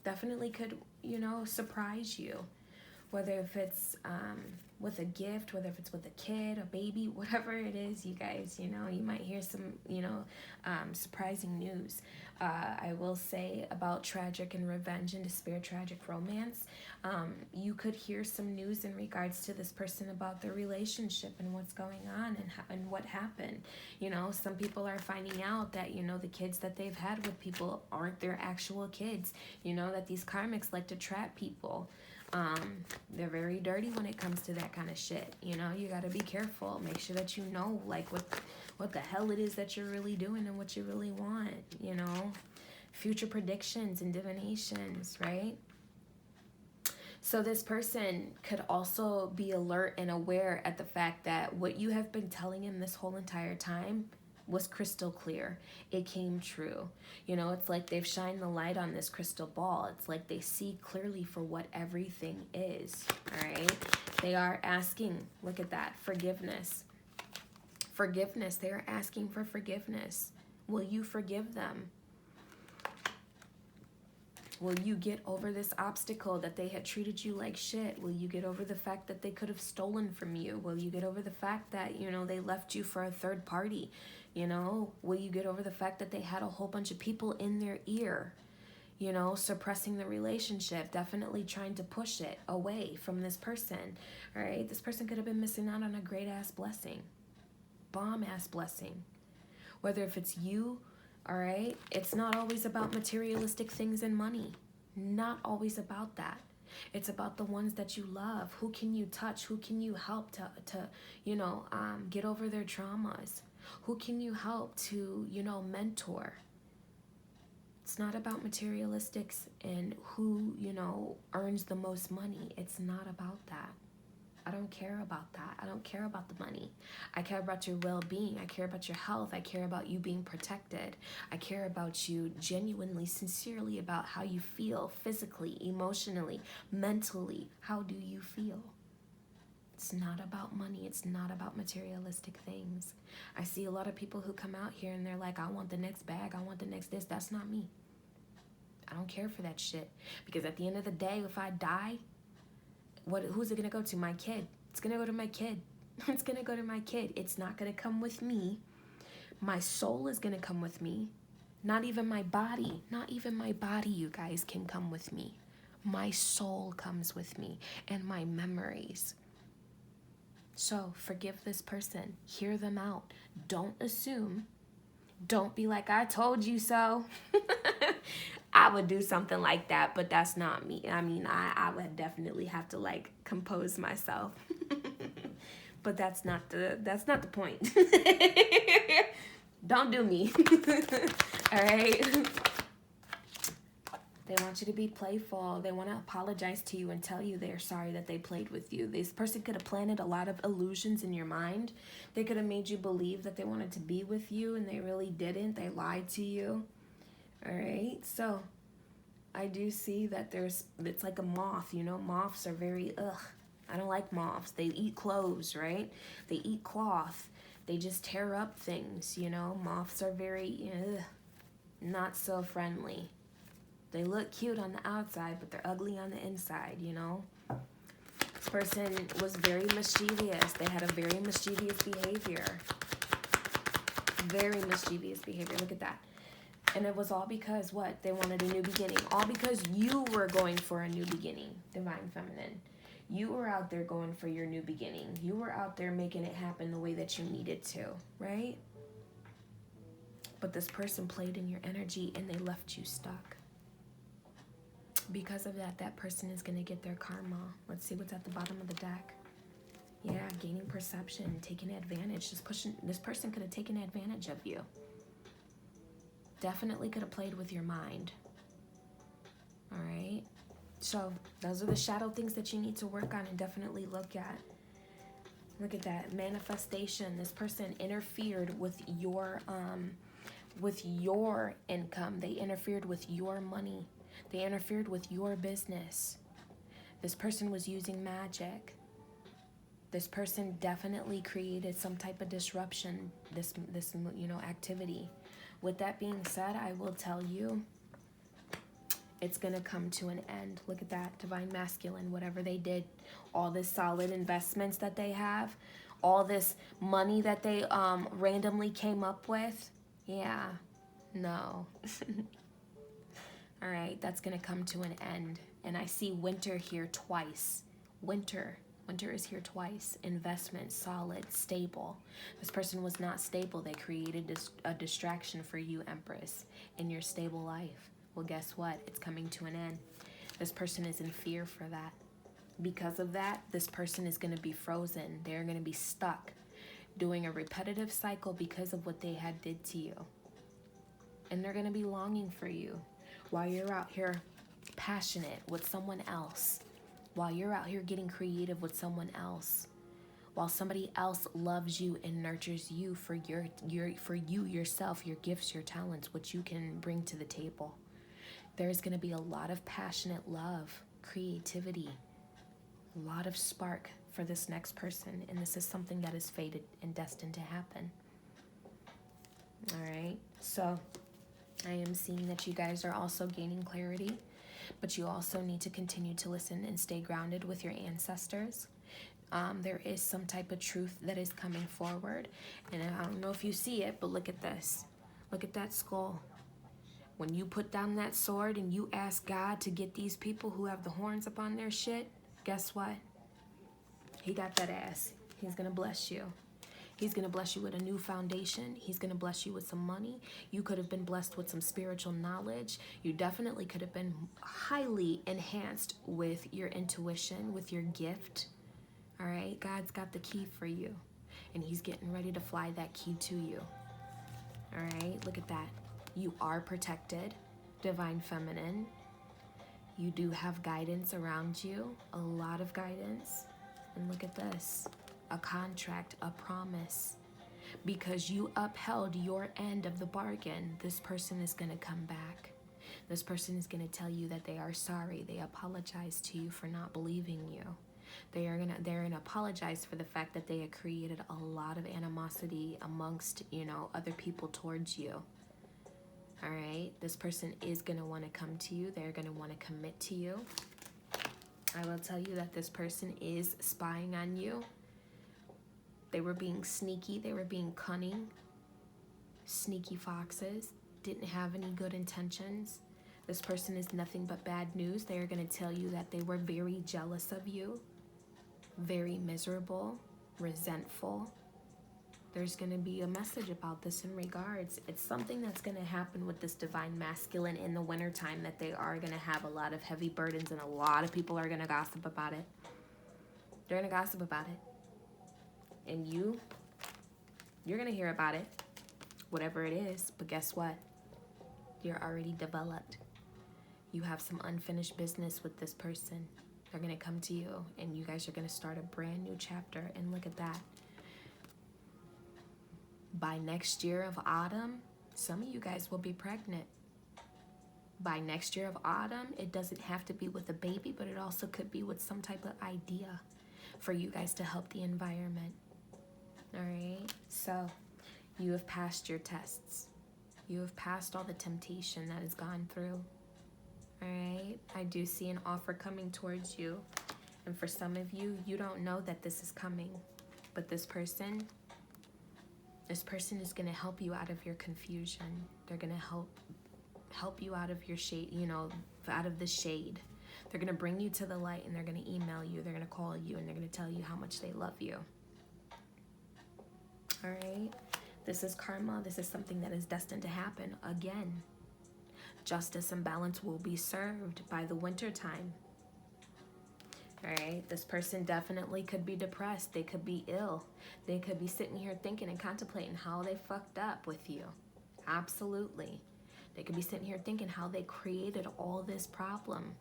definitely could, you know, surprise you. Whether if it's with a gift, whether if it's with a kid, a baby, whatever it is, you guys, you know, you might hear some, you know, surprising news. I will say about tragic and revenge and despair, tragic romance. You could hear some news in regards to this person about their relationship and what's going on and what happened. You know, some people are finding out that, you know, the kids that they've had with people aren't their actual kids. You know, that these karmics like to trap people. They're very dirty when it comes to that kind of shit. You know, you got to be careful. Make sure that you know, like, what the hell it is that you're really doing and what you really want, you know. Future predictions and divinations, right? So this person could also be alert and aware at the fact that what you have been telling him this whole entire time was crystal clear. It came true. You know, it's like they've shined the light on this crystal ball. It's like they see clearly for what everything is. All right. They are asking, look at that, forgiveness. Forgiveness. They are asking for forgiveness. Will you forgive them? Will you get over this obstacle that they had treated you like shit? Will you get over the fact that they could have stolen from you? Will you get over the fact that, you know, they left you for a third party? You know, will you get over the fact that they had a whole bunch of people in their ear, you know, suppressing the relationship, definitely trying to push it away from this person, all right? This person could have been missing out on a great-ass blessing, bomb-ass blessing. Whether if it's you, all right? It's not always about materialistic things and money. Not always about that. It's about the ones that you love. Who can you touch? Who can you help to you know, get over their traumas? Who can you help to, you know, mentor? It's not about materialistics and who, you know, earns the most money. It's not about that. I don't care about that. I don't care about the money. I care about your well-being. I care about your health. I care about you being protected. I care about you genuinely, sincerely about how you feel physically, emotionally, mentally. How do you feel? It's not about money. It's not about materialistic things. I see a lot of people who come out here and they're like, I want the next bag. I want the next this. That's not me. I don't care for that shit. Because at the end of the day, if I die, who's it going to go to? My kid. It's going to go to my kid. It's going to go to my kid. It's not going to come with me. My soul is going to come with me. Not even my body. Not even my body, you guys, can come with me. My soul comes with me and my memories. So forgive this person. Hear them out. Don't assume. Don't be like, I told you so. I would do something like that, but that's not me. I mean, I would definitely have to like compose myself. But that's not the point. Don't do me. All right. They want you to be playful. They want to apologize to you and tell you they're sorry that they played with you. This person could have planted a lot of illusions in your mind. They could have made you believe that they wanted to be with you and they really didn't. They lied to you. All right. So I do see that it's like a moth, you know, moths are very, I don't like moths. They eat clothes, right? They eat cloth. They just tear up things, you know. Moths are very, not so friendly. They look cute on the outside, but they're ugly on the inside, you know. This person was very mischievous. They had a very mischievous behavior. Very mischievous behavior. Look at that. And it was all because what? They wanted a new beginning. All because you were going for a new beginning, Divine Feminine. You were out there going for your new beginning. You were out there making it happen the way that you needed to, right? But this person played in your energy and they left you stuck. Because of that, that person is going to get their karma. Let's see what's at the bottom of the deck. Yeah, gaining perception, taking advantage. This person could have taken advantage of you. Definitely could have played with your mind. All right. So those are the shadow things that you need to work on and definitely look at. Look at that manifestation. This person interfered with your income. They interfered with your money. They interfered with your business. This person was using magic. This person definitely created some type of disruption, this activity. With that being said, I will tell you, it's going to come to an end. Look at that, divine masculine, whatever they did, all this solid investments that they have, all this money that they randomly came up with. Yeah, no. All right, that's going to come to an end. And I see winter here twice. Winter is here twice. Investment, solid, stable. This person was not stable. They created a distraction for you, Empress, in your stable life. Well, guess what? It's coming to an end. This person is in fear for that. Because of that, this person is going to be frozen. They're going to be stuck doing a repetitive cycle because of what they had did to you. And they're going to be longing for you while you're out here passionate with someone else, while you're out here getting creative with someone else, while somebody else loves you and nurtures you for you yourself, your gifts, your talents, what you can bring to the table. There's going to be a lot of passionate love, creativity, a lot of spark for this next person, and this is something that is fated and destined to happen. All right, so I am seeing that you guys are also gaining clarity, but you also need to continue to listen and stay grounded with your ancestors. There is some type of truth that is coming forward, and I don't know if you see it, but look at this. Look at that skull. When you put down that sword and you ask God to get these people who have the horns up on their shit, guess what? He got that ass. He's going to bless you. He's going to bless you with a new foundation. He's going to bless you with some money. You could have been blessed with some spiritual knowledge. You definitely could have been highly enhanced with your intuition, with your gift. All right? God's got the key for you, and he's getting ready to fly that key to you. All right? Look at that. You are protected, divine feminine. You do have guidance around you, a lot of guidance. And look at this. A contract, a promise. Because you upheld your end of the bargain, this person is going to come back. This person is going to tell you that they are sorry. They apologize to you for not believing you. They're gonna apologize for the fact that they had created a lot of animosity amongst, other people towards you. All right, this person is going to want to come to you. They're going to want to commit to you. I will tell you that this person is spying on you. They were being sneaky. They were being cunning. Sneaky foxes. Didn't have any good intentions. This person is nothing but bad news. They are going to tell you that they were very jealous of you. Very miserable. Resentful. There's going to be a message about this in regards. It's something that's going to happen with this divine masculine in the wintertime, that they are going to have a lot of heavy burdens, and a lot of people are going to gossip about it. They're going to gossip about it. And you're going to hear about it, whatever it is. But guess what? You're already developed. You have some unfinished business with this person. They're going to come to you, and you guys are going to start a brand new chapter. And look at that. By next year of autumn, some of you guys will be pregnant. By next year of autumn, it doesn't have to be with a baby, but it also could be with some type of idea for you guys to help the environment. All right? So you have passed your tests. You have passed all the temptation that has gone through. All right? I do see an offer coming towards you. And for some of you, you don't know that this is coming. But this person is going to help you out of your confusion. They're going to help you out of your shade, out of the shade. They're going to bring you to the light, and they're going to email you. They're going to call you, and they're going to tell you how much they love you. All right? This is karma. This is something that is destined to happen again. Justice and balance will be served by the winter time. All right, this person definitely could be depressed. They could be ill. They could be sitting here thinking and contemplating how they fucked up with you. Absolutely. They could be sitting here thinking how they created all this problem.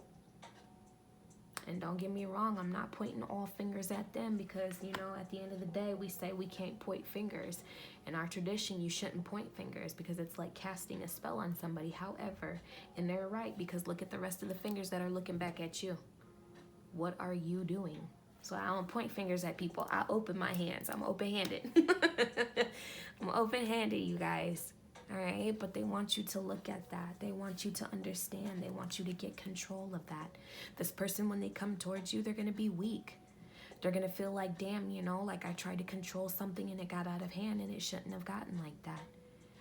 And don't get me wrong, I'm not pointing all fingers at them because, you know, at the end of the day, we say we can't point fingers. In our tradition, you shouldn't point fingers because it's like casting a spell on somebody. However, and they're right, because look at the rest of the fingers that are looking back at you. What are you doing? So I don't point fingers at people. I open my hands. I'm open-handed. I'm open-handed, you guys. All right, but they want you to look at that. They want you to understand. They want you to get control of that. This person, when they come towards you, they're going to be weak. They're going to feel like, damn, you know, like I tried to control something and it got out of hand and it shouldn't have gotten like that.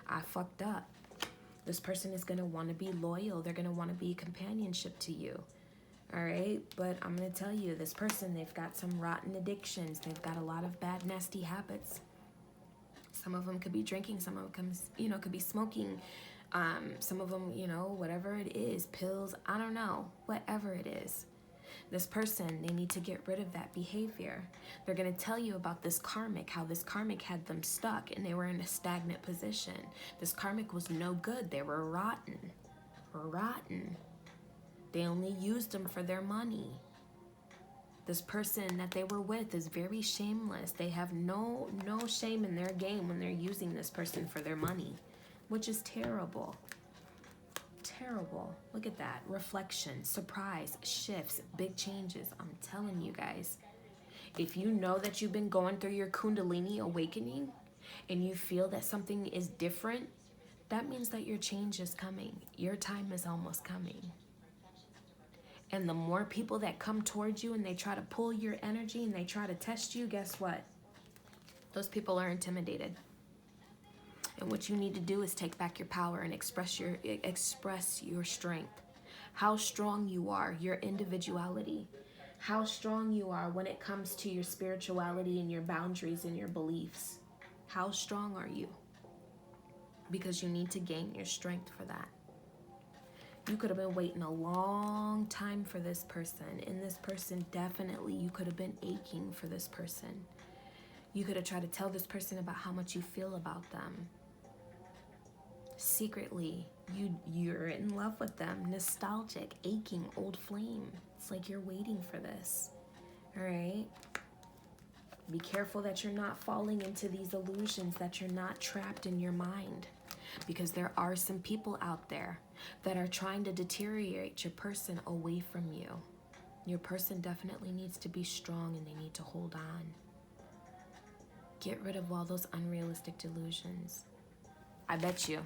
I fucked up. This person is going to want to be loyal. They're going to want to be companionship to you. All right, but I'm going to tell you, this person, they've got some rotten addictions. They've got a lot of bad, nasty habits. Some of them could be drinking, some of them, you know, could be smoking. Some of them, you know, whatever it is, pills, I don't know, whatever it is. This person, they need to get rid of that behavior. They're going to tell you about this karmic, how this karmic had them stuck and they were in a stagnant position. This karmic was no good. They were rotten. Rotten. They only used them for their money. This person that they were with is very shameless. They have no shame in their game when they're using this person for their money, which is terrible. Terrible. Look at that. Reflection, surprise, shifts, big changes. I'm telling you guys, if you know that you've been going through your Kundalini awakening and you feel that something is different, that means that your change is coming. Your time is almost coming. And the more people that come towards you and they try to pull your energy and they try to test you, guess what? Those people are intimidated. And what you need to do is take back your power and express your strength. How strong you are, your individuality. How strong you are when it comes to your spirituality and your boundaries and your beliefs. How strong are you? Because you need to gain your strength for that. You could have been waiting a long time for this person. And this person, definitely, you could have been aching for this person. You could have tried to tell this person about how much you feel about them. Secretly, you're in love with them. Nostalgic, aching, old flame. It's like you're waiting for this. All right? Be careful that you're not falling into these illusions, that you're not trapped in your mind. Because there are some people out there that are trying to deteriorate your person away from you. Your person definitely needs to be strong and they need to hold on. Get rid of all those unrealistic delusions. I bet you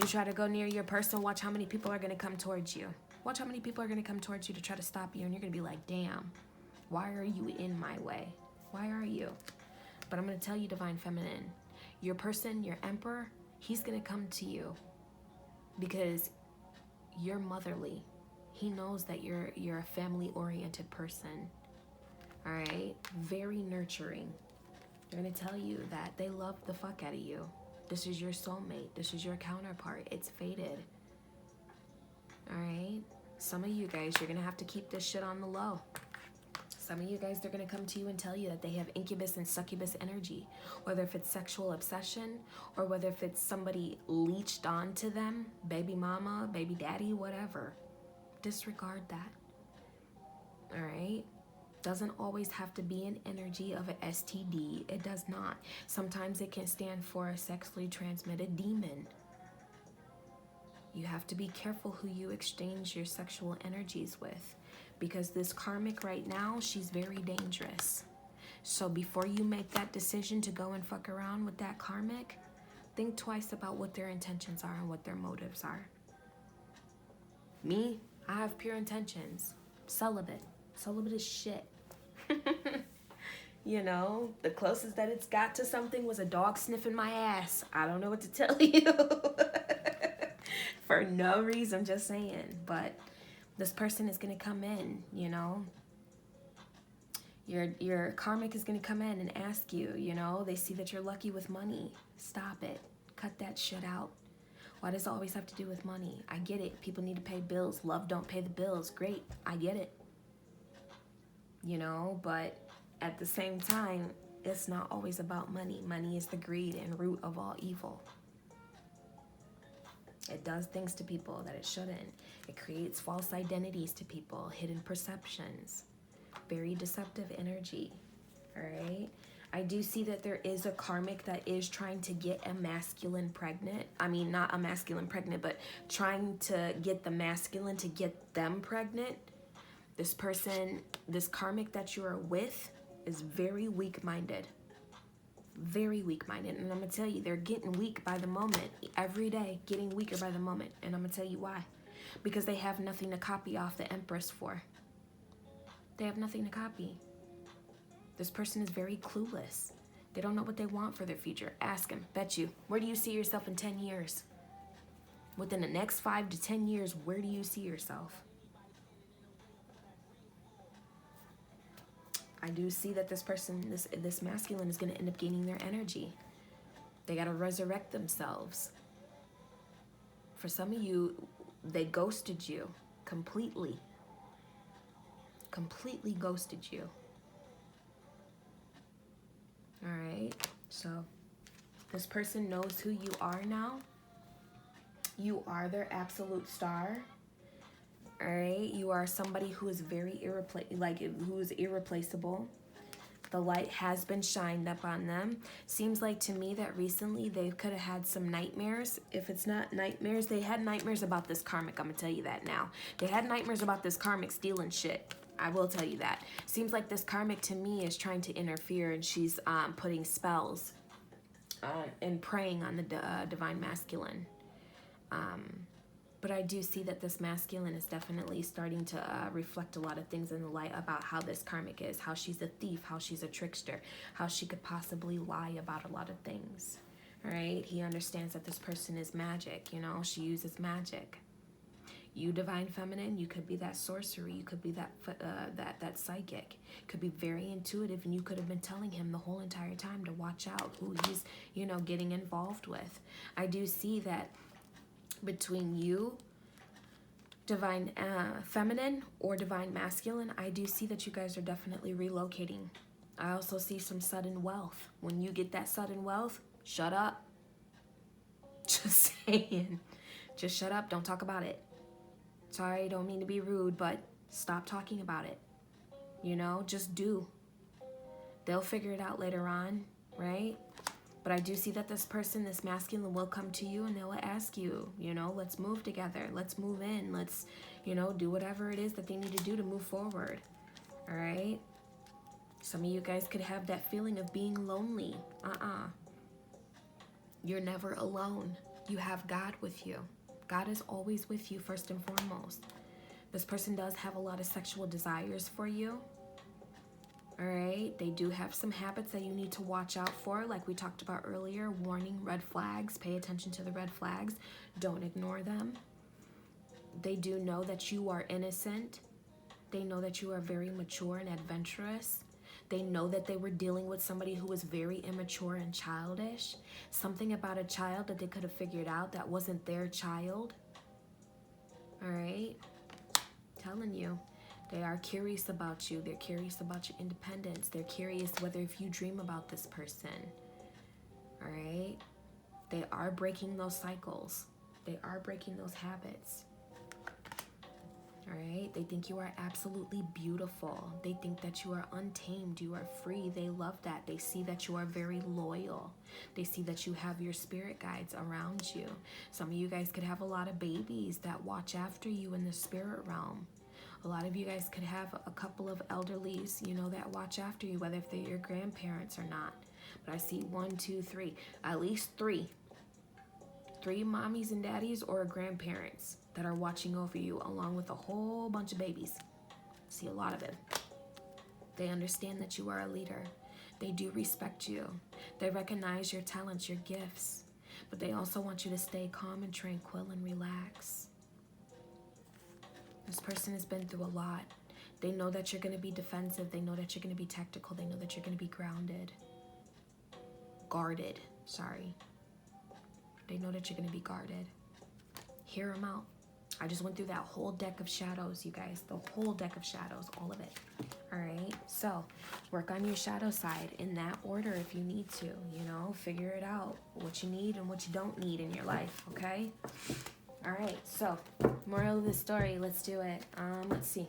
try to go near your person, watch how many people are going to come towards you. Watch how many people are going to come towards you to try to stop you, and you're going to be like, damn, why are you in my way? Why are you? But I'm going to tell you, Divine Feminine, your person, your Emperor, he's going to come to you because you're motherly. He knows that you're a family-oriented person. All right? Very nurturing. They're going to tell you that they love the fuck out of you. This is your soulmate. This is your counterpart. It's fated. All right? Some of you guys, you're going to have to keep this shit on the low. Some of you guys, they're going to come to you and tell you that they have incubus and succubus energy, whether if it's sexual obsession or whether if it's somebody leeched onto them, baby mama, baby daddy, whatever. Disregard that. All right? Doesn't always have to be an energy of an STD. It does not. Sometimes it can stand for a sexually transmitted demon. You have to be careful who you exchange your sexual energies with. Because this karmic right now, she's very dangerous. So before you make that decision to go and fuck around with that karmic, think twice about what their intentions are and what their motives are. Me, I have pure intentions. Celibate. Celibate is shit. You know, the closest that it's got to something was a dog sniffing my ass. I don't know what to tell you. For no reason, just saying. But this person is going to come in, you know. Your karmic is going to come in and ask you, you know. They see that you're lucky with money. Stop it. Cut that shit out. Why does it always have to do with money? I get it. People need to pay bills. Love don't pay the bills. Great. I get it. You know, but at the same time, it's not always about money. Money is the greed and root of all evil. It does things to people that it shouldn't. It creates false identities to people, hidden perceptions, very deceptive energy. All right. I do see that there is a karmic that is trying to get a masculine pregnant. I mean, not a masculine pregnant, but trying to get the masculine to get them pregnant. This person, this karmic that you are with is very weak-minded. Very weak-minded. And I'm going to tell you, they're getting weak by the moment. Every day, getting weaker by the moment. And I'm going to tell you why. Because they have nothing to copy off the Empress for. They have nothing to copy. This person is very clueless. They don't know what they want for their future. Ask them. Bet you. Where do you see yourself in 10 years? Within the next 5 to 10 years, where do you see yourself? I do see that this person, this masculine is going to end up gaining their energy. They got to resurrect themselves. For some of you, they ghosted you completely. Completely ghosted you. All right, so this person knows who you are now. You are their absolute star. All right, you are somebody who is very irreplaceable. The light has been shined up on them. Seems like to me that recently they could have had some nightmares. If it's not nightmares, they had nightmares about this karmic. I'm gonna tell you that now. They had nightmares about this karmic stealing shit. I will tell you that. Seems like this karmic to me is trying to interfere, and she's putting spells and preying on the divine masculine. But I do see that this masculine is definitely starting to reflect a lot of things in the light about how this karmic is, how she's a thief, how she's a trickster, how she could possibly lie about a lot of things. All right, he understands that this person is magic. You know, she uses magic. You divine feminine, you could be that sorcery, you could be that psychic, could be very intuitive, and you could have been telling him the whole entire time to watch out who he's, you know, getting involved with. I do see that between you, divine feminine or divine masculine, I do see that you guys are definitely relocating. I also see some sudden wealth. When you get that sudden wealth, shut up. Just saying. Just shut up. Don't talk about it. Sorry, don't mean to be rude, but stop talking about it. You know, just do. They'll figure it out later on, right? But I do see that this person, this masculine, will come to you and they'll ask you, you know, let's move together. Let's move in. Let's, you know, do whatever it is that they need to do to move forward. All right? Some of you guys could have that feeling of being lonely. You're never alone. You have God with you. God is always with you first and foremost. This person does have a lot of sexual desires for you. All right, they do have some habits that you need to watch out for, like we talked about earlier. Warning, red flags. Pay attention to the red flags. Don't ignore them. They do know that you are innocent. They know that you are very mature and adventurous. They know that they were dealing with somebody who was very immature and childish. Something about a child that they could have figured out that wasn't their child. All right, telling you. They are curious about you. They're curious about your independence. They're curious whether if you dream about this person. All right? They are breaking those cycles. They are breaking those habits. All right? They think you are absolutely beautiful. They think that you are untamed. You are free. They love that. They see that you are very loyal. They see that you have your spirit guides around you. Some of you guys could have a lot of babies that watch after you in the spirit realm. A lot of you guys could have a couple of elderlies, you know, that watch after you, whether if they're your grandparents or not. But I see 1, 2, 3, at least 3. 3 mommies and daddies or grandparents that are watching over you, along with a whole bunch of babies. I see a lot of it. They understand that you are a leader. They do respect you. They recognize your talents, your gifts. But they also want you to stay calm and tranquil and relax. This person has been through a lot. They know that you're going to be defensive. They know that you're going to be tactical. They know that you're going to be grounded. Guarded. Sorry. They know that you're going to be guarded. Hear them out. I just went through that whole deck of shadows, you guys. The whole deck of shadows. All of it. All right? So, work on your shadow side in that order if you need to. You know, figure it out. What you need and what you don't need in your life. Okay? All right, so moral of the story, let's do it. Let's see.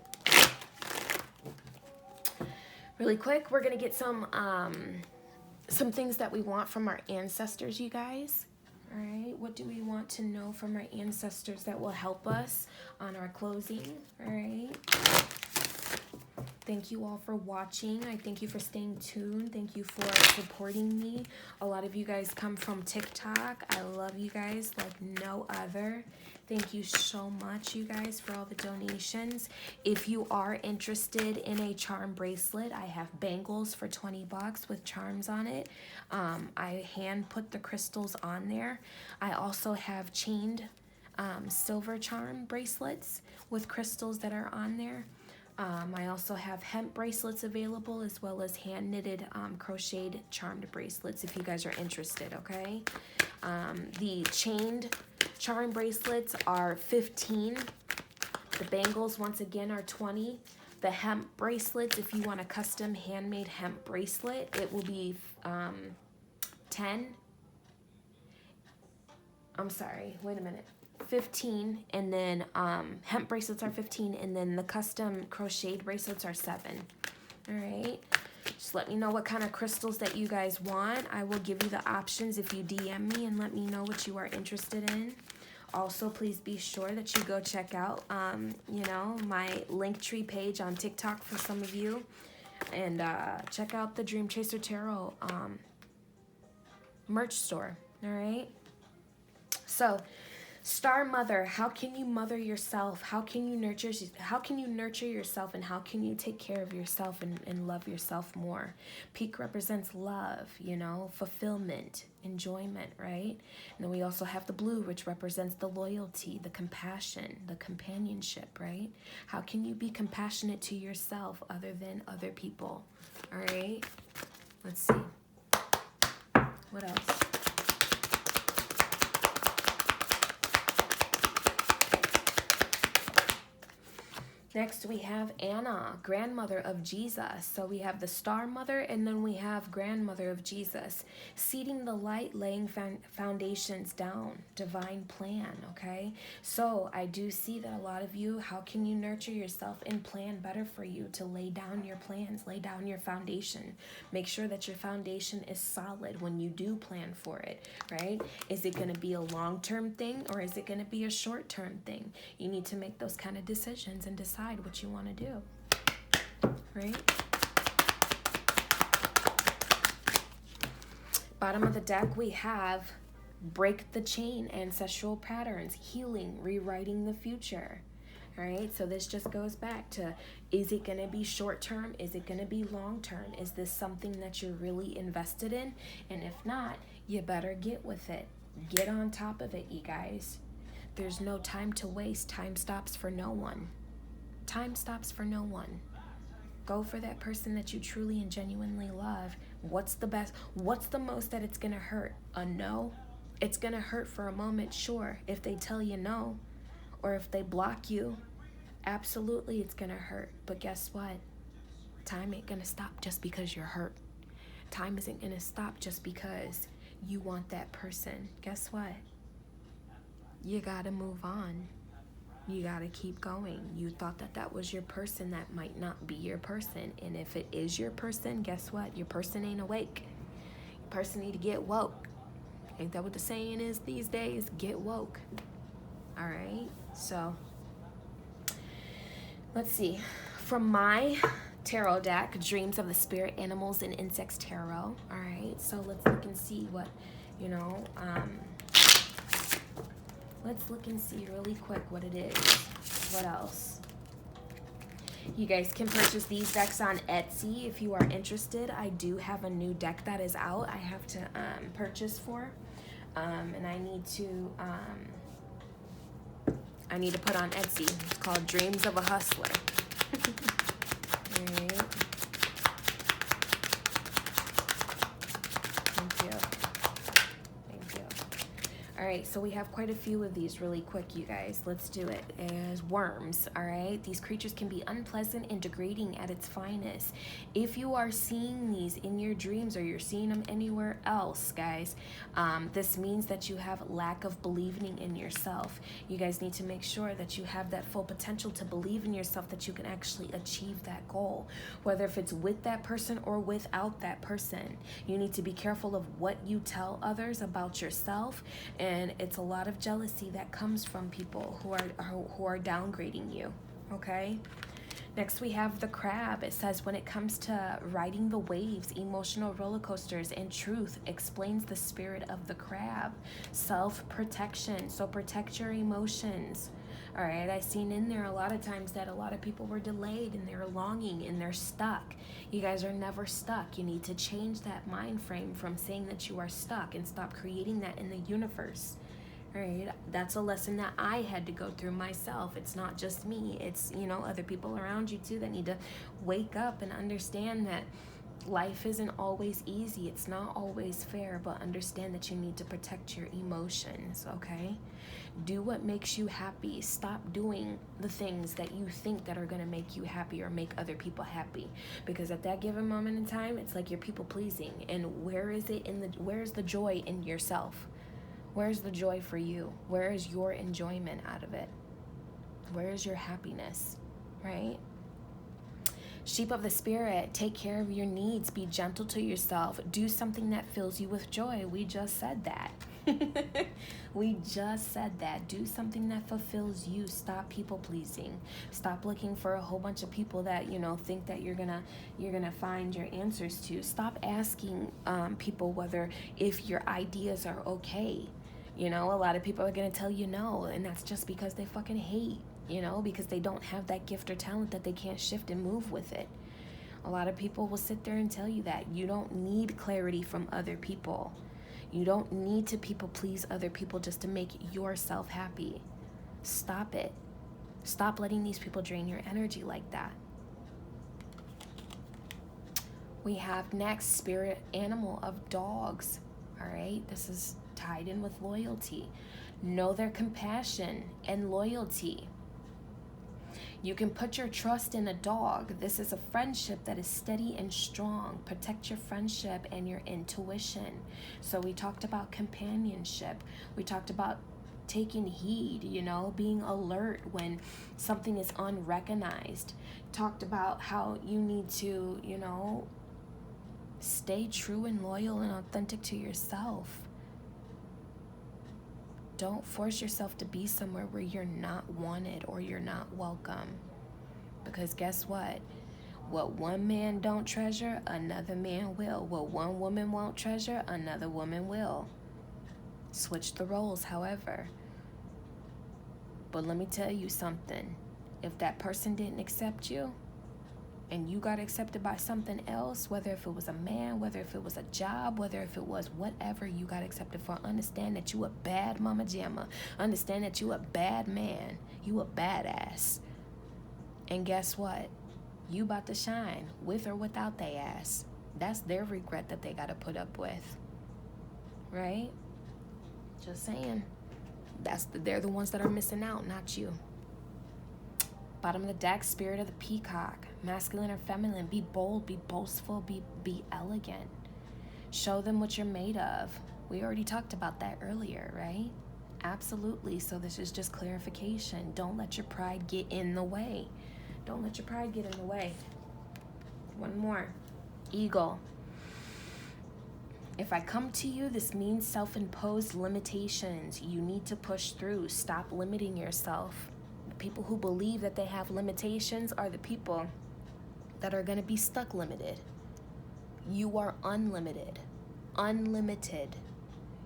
Really quick, we're gonna get some things that we want from our ancestors, you guys. All right, what do we want to know from our ancestors that will help us on our closing? All right. Thank you all for watching. I thank you for staying tuned. Thank you for supporting me. A lot of you guys come from TikTok. I love you guys like no other. Thank you so much, you guys, for all the donations. If you are interested in a charm bracelet, I have bangles for 20 bucks with charms on it. I hand put the crystals on there. I also have chained silver charm bracelets with crystals that are on there. I also have hemp bracelets available, as well as hand knitted crocheted charmed bracelets if you guys are interested, okay? The chained charm bracelets are 15. The bangles, once again, are 20. The hemp bracelets, if you want a custom handmade hemp bracelet, it will be 10. I'm sorry, wait a minute. 15, and then hemp bracelets are 15, and then the custom crocheted bracelets are 7. All right, just let me know what kind of crystals that you guys want. I will give you the options if you DM me and let me know what you are interested in. Also, please be sure that you go check out you know, my Linktree page on TikTok for some of you, and check out the Dream Chaser Tarot merch store. All right, so Star Mother, how can you mother yourself? How can you nurture yourself, and how can you take care of yourself and love yourself more? Peak represents love, you know, fulfillment, enjoyment, right? And then we also have the blue, which represents the loyalty, the compassion, the companionship, right? How can you be compassionate to yourself other than other people? All right, let's see. What else? Next, we have Anna, grandmother of Jesus. So we have the Star Mother, and then we have grandmother of Jesus. Seeding the light, laying foundations down, divine plan, okay? So I do see that a lot of you, how can you nurture yourself and plan better for you to lay down your plans, lay down your foundation. Make sure that your foundation is solid when you do plan for it, right? Is it going to be a long-term thing, or is it going to be a short-term thing? You need to make those kind of decisions and decide what you want to do, right? Bottom of the deck, we have break the chain, ancestral patterns, healing, rewriting the future. All right, so this just goes back to, is it going to be short term? Is it going to be long term? Is this something that you're really invested in? And if not, you better get with it. Get on top of it, you guys. There's no time to waste. Time stops for no one. Time stops for no one. Go for that person that you truly and genuinely love. What's the best? What's the most that it's going to hurt? A no? It's going to hurt for a moment, sure. If they tell you no, or if they block you, absolutely it's going to hurt. But guess what? Time ain't going to stop just because you're hurt. Time isn't going to stop just because you want that person. Guess what? You got to move on. You got to keep going. You thought that that was your person. That might not be your person. And if it is your person, guess what? Your person ain't awake. Your person need to get woke. Ain't that what the saying is these days? Get woke. All right. So let's see. From my tarot deck, Dreams of the Spirit, Animals, and Insects Tarot. All right. So let's look and see what, you know, let's look and see really quick what it is. What else? You guys can purchase these decks on Etsy if you are interested. I do have a new deck that is out I have to purchase for. And I need to put on Etsy. It's called Dreams of a Hustler. All right. Thank you. All right, so we have quite a few of these really quick, you guys. Let's do it. As worms, all right? These creatures can be unpleasant and degrading at its finest. If you are seeing these in your dreams or you're seeing them anywhere else, guys, this means that you have lack of believing in yourself. You guys need to make sure that you have that full potential to believe in yourself, that you can actually achieve that goal, whether if it's with that person or without that person. You need to be careful of what you tell others about yourself. And it's a lot of jealousy that comes from people who are downgrading you, okay? Next, we have the crab. It says, when it comes to riding the waves, emotional roller coasters, and truth explains the spirit of the crab. Self-protection, so protect your emotions. All right, I've seen in there a lot of times that a lot of people were delayed and they're longing and they're stuck. You guys are never stuck. You need to change that mind frame from saying that you are stuck and stop creating that in the universe. All right, that's a lesson that I had to go through myself. It's not just me. It's, you know, other people around you too that need to wake up and understand that life isn't always easy. It's not always fair, but understand that you need to protect your emotions, okay? Do what makes you happy. Stop doing the things that you think that are going to make you happy or make other people happy, because at that given moment in time, it's like you're people pleasing. And where's the joy in yourself? Where's the joy for you? Where is your enjoyment out of it? Where is your happiness, right? Sheep of the spirit, take care of your needs. Be gentle to yourself. Do something that fills you with joy. We just said that. We just said that. Do something that fulfills you. Stop people pleasing. Stop looking for a whole bunch of people that, you know, think that you're gonna find your answers to. Stop asking people whether if your ideas are okay. You know, a lot of people are gonna tell you no, and that's just because they fucking hate, you know, because they don't have that gift or talent that they can't shift and move with it. A lot of people will sit there and tell you that. You don't need clarity from other people. You don't need to people please other people just to make yourself happy. Stop it. Stop letting these people drain your energy like that. We have next, spirit animal of dogs. All right, this is tied in with loyalty. Know their compassion and loyalty. You can put your trust in a dog. This is a friendship that is steady and strong. Protect your friendship and your intuition. So we talked about companionship. We talked about taking heed, you know, being alert when something is unrecognized. Talked about how you need to, you know, stay true and loyal and authentic to yourself. Don't force yourself to be somewhere where you're not wanted or you're not welcome. Because guess what? What one man don't treasure, another man will. What one woman won't treasure, another woman will. Switch the roles, however. But let me tell you something. If that person didn't accept you, and you got accepted by something else, whether if it was a man, whether if it was a job, whether if it was whatever you got accepted for, understand that you a bad mama jamma. Understand that you a bad man. You a badass. And guess what? You about to shine with or without they ass. That's their regret that they got to put up with. Right? Just saying. They're the ones that are missing out, not you. Bottom of the deck, spirit of the peacock. Masculine or feminine, be bold, be boastful, be elegant. Show them what you're made of. We already talked about that earlier, right? Absolutely. So this is just clarification. Don't let your pride get in the way. Don't let your pride get in the way. One more. Eagle. If I come to you, this means self-imposed limitations. You need to push through. Stop limiting yourself. The people who believe that they have limitations are the people that are going to be stuck limited. You are unlimited. Unlimited.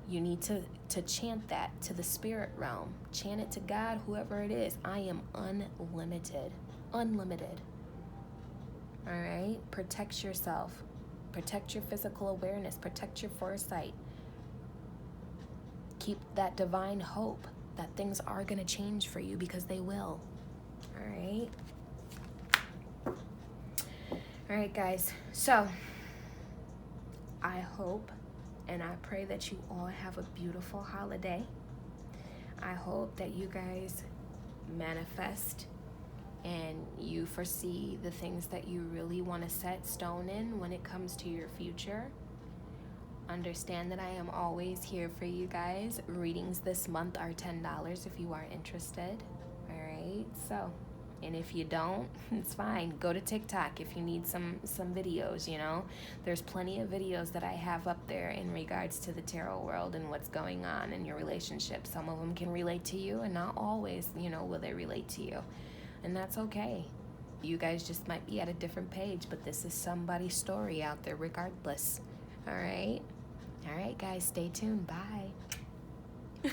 You need to chant that to the spirit realm. Chant it to God, whoever it is. I am unlimited. Unlimited. All right? Protect yourself. Protect your physical awareness. Protect your foresight. Keep that divine hope that things are going to change for you, because they will. All right? All right, guys. So, I hope and I pray that you all have a beautiful holiday. I hope that you guys manifest and you foresee the things that you really want to set stone in when it comes to your future. Understand that I am always here for you guys. Readings this month are $10 if you are interested. All right, so, and if you don't, it's fine. Go to TikTok if you need some videos, you know. There's plenty of videos that I have up there in regards to the tarot world and what's going on in your relationship. Some of them can relate to you, and not always, you know, will they relate to you. And that's okay. You guys just might be at a different page, but this is somebody's story out there regardless. All right? All right, guys, stay tuned. Bye.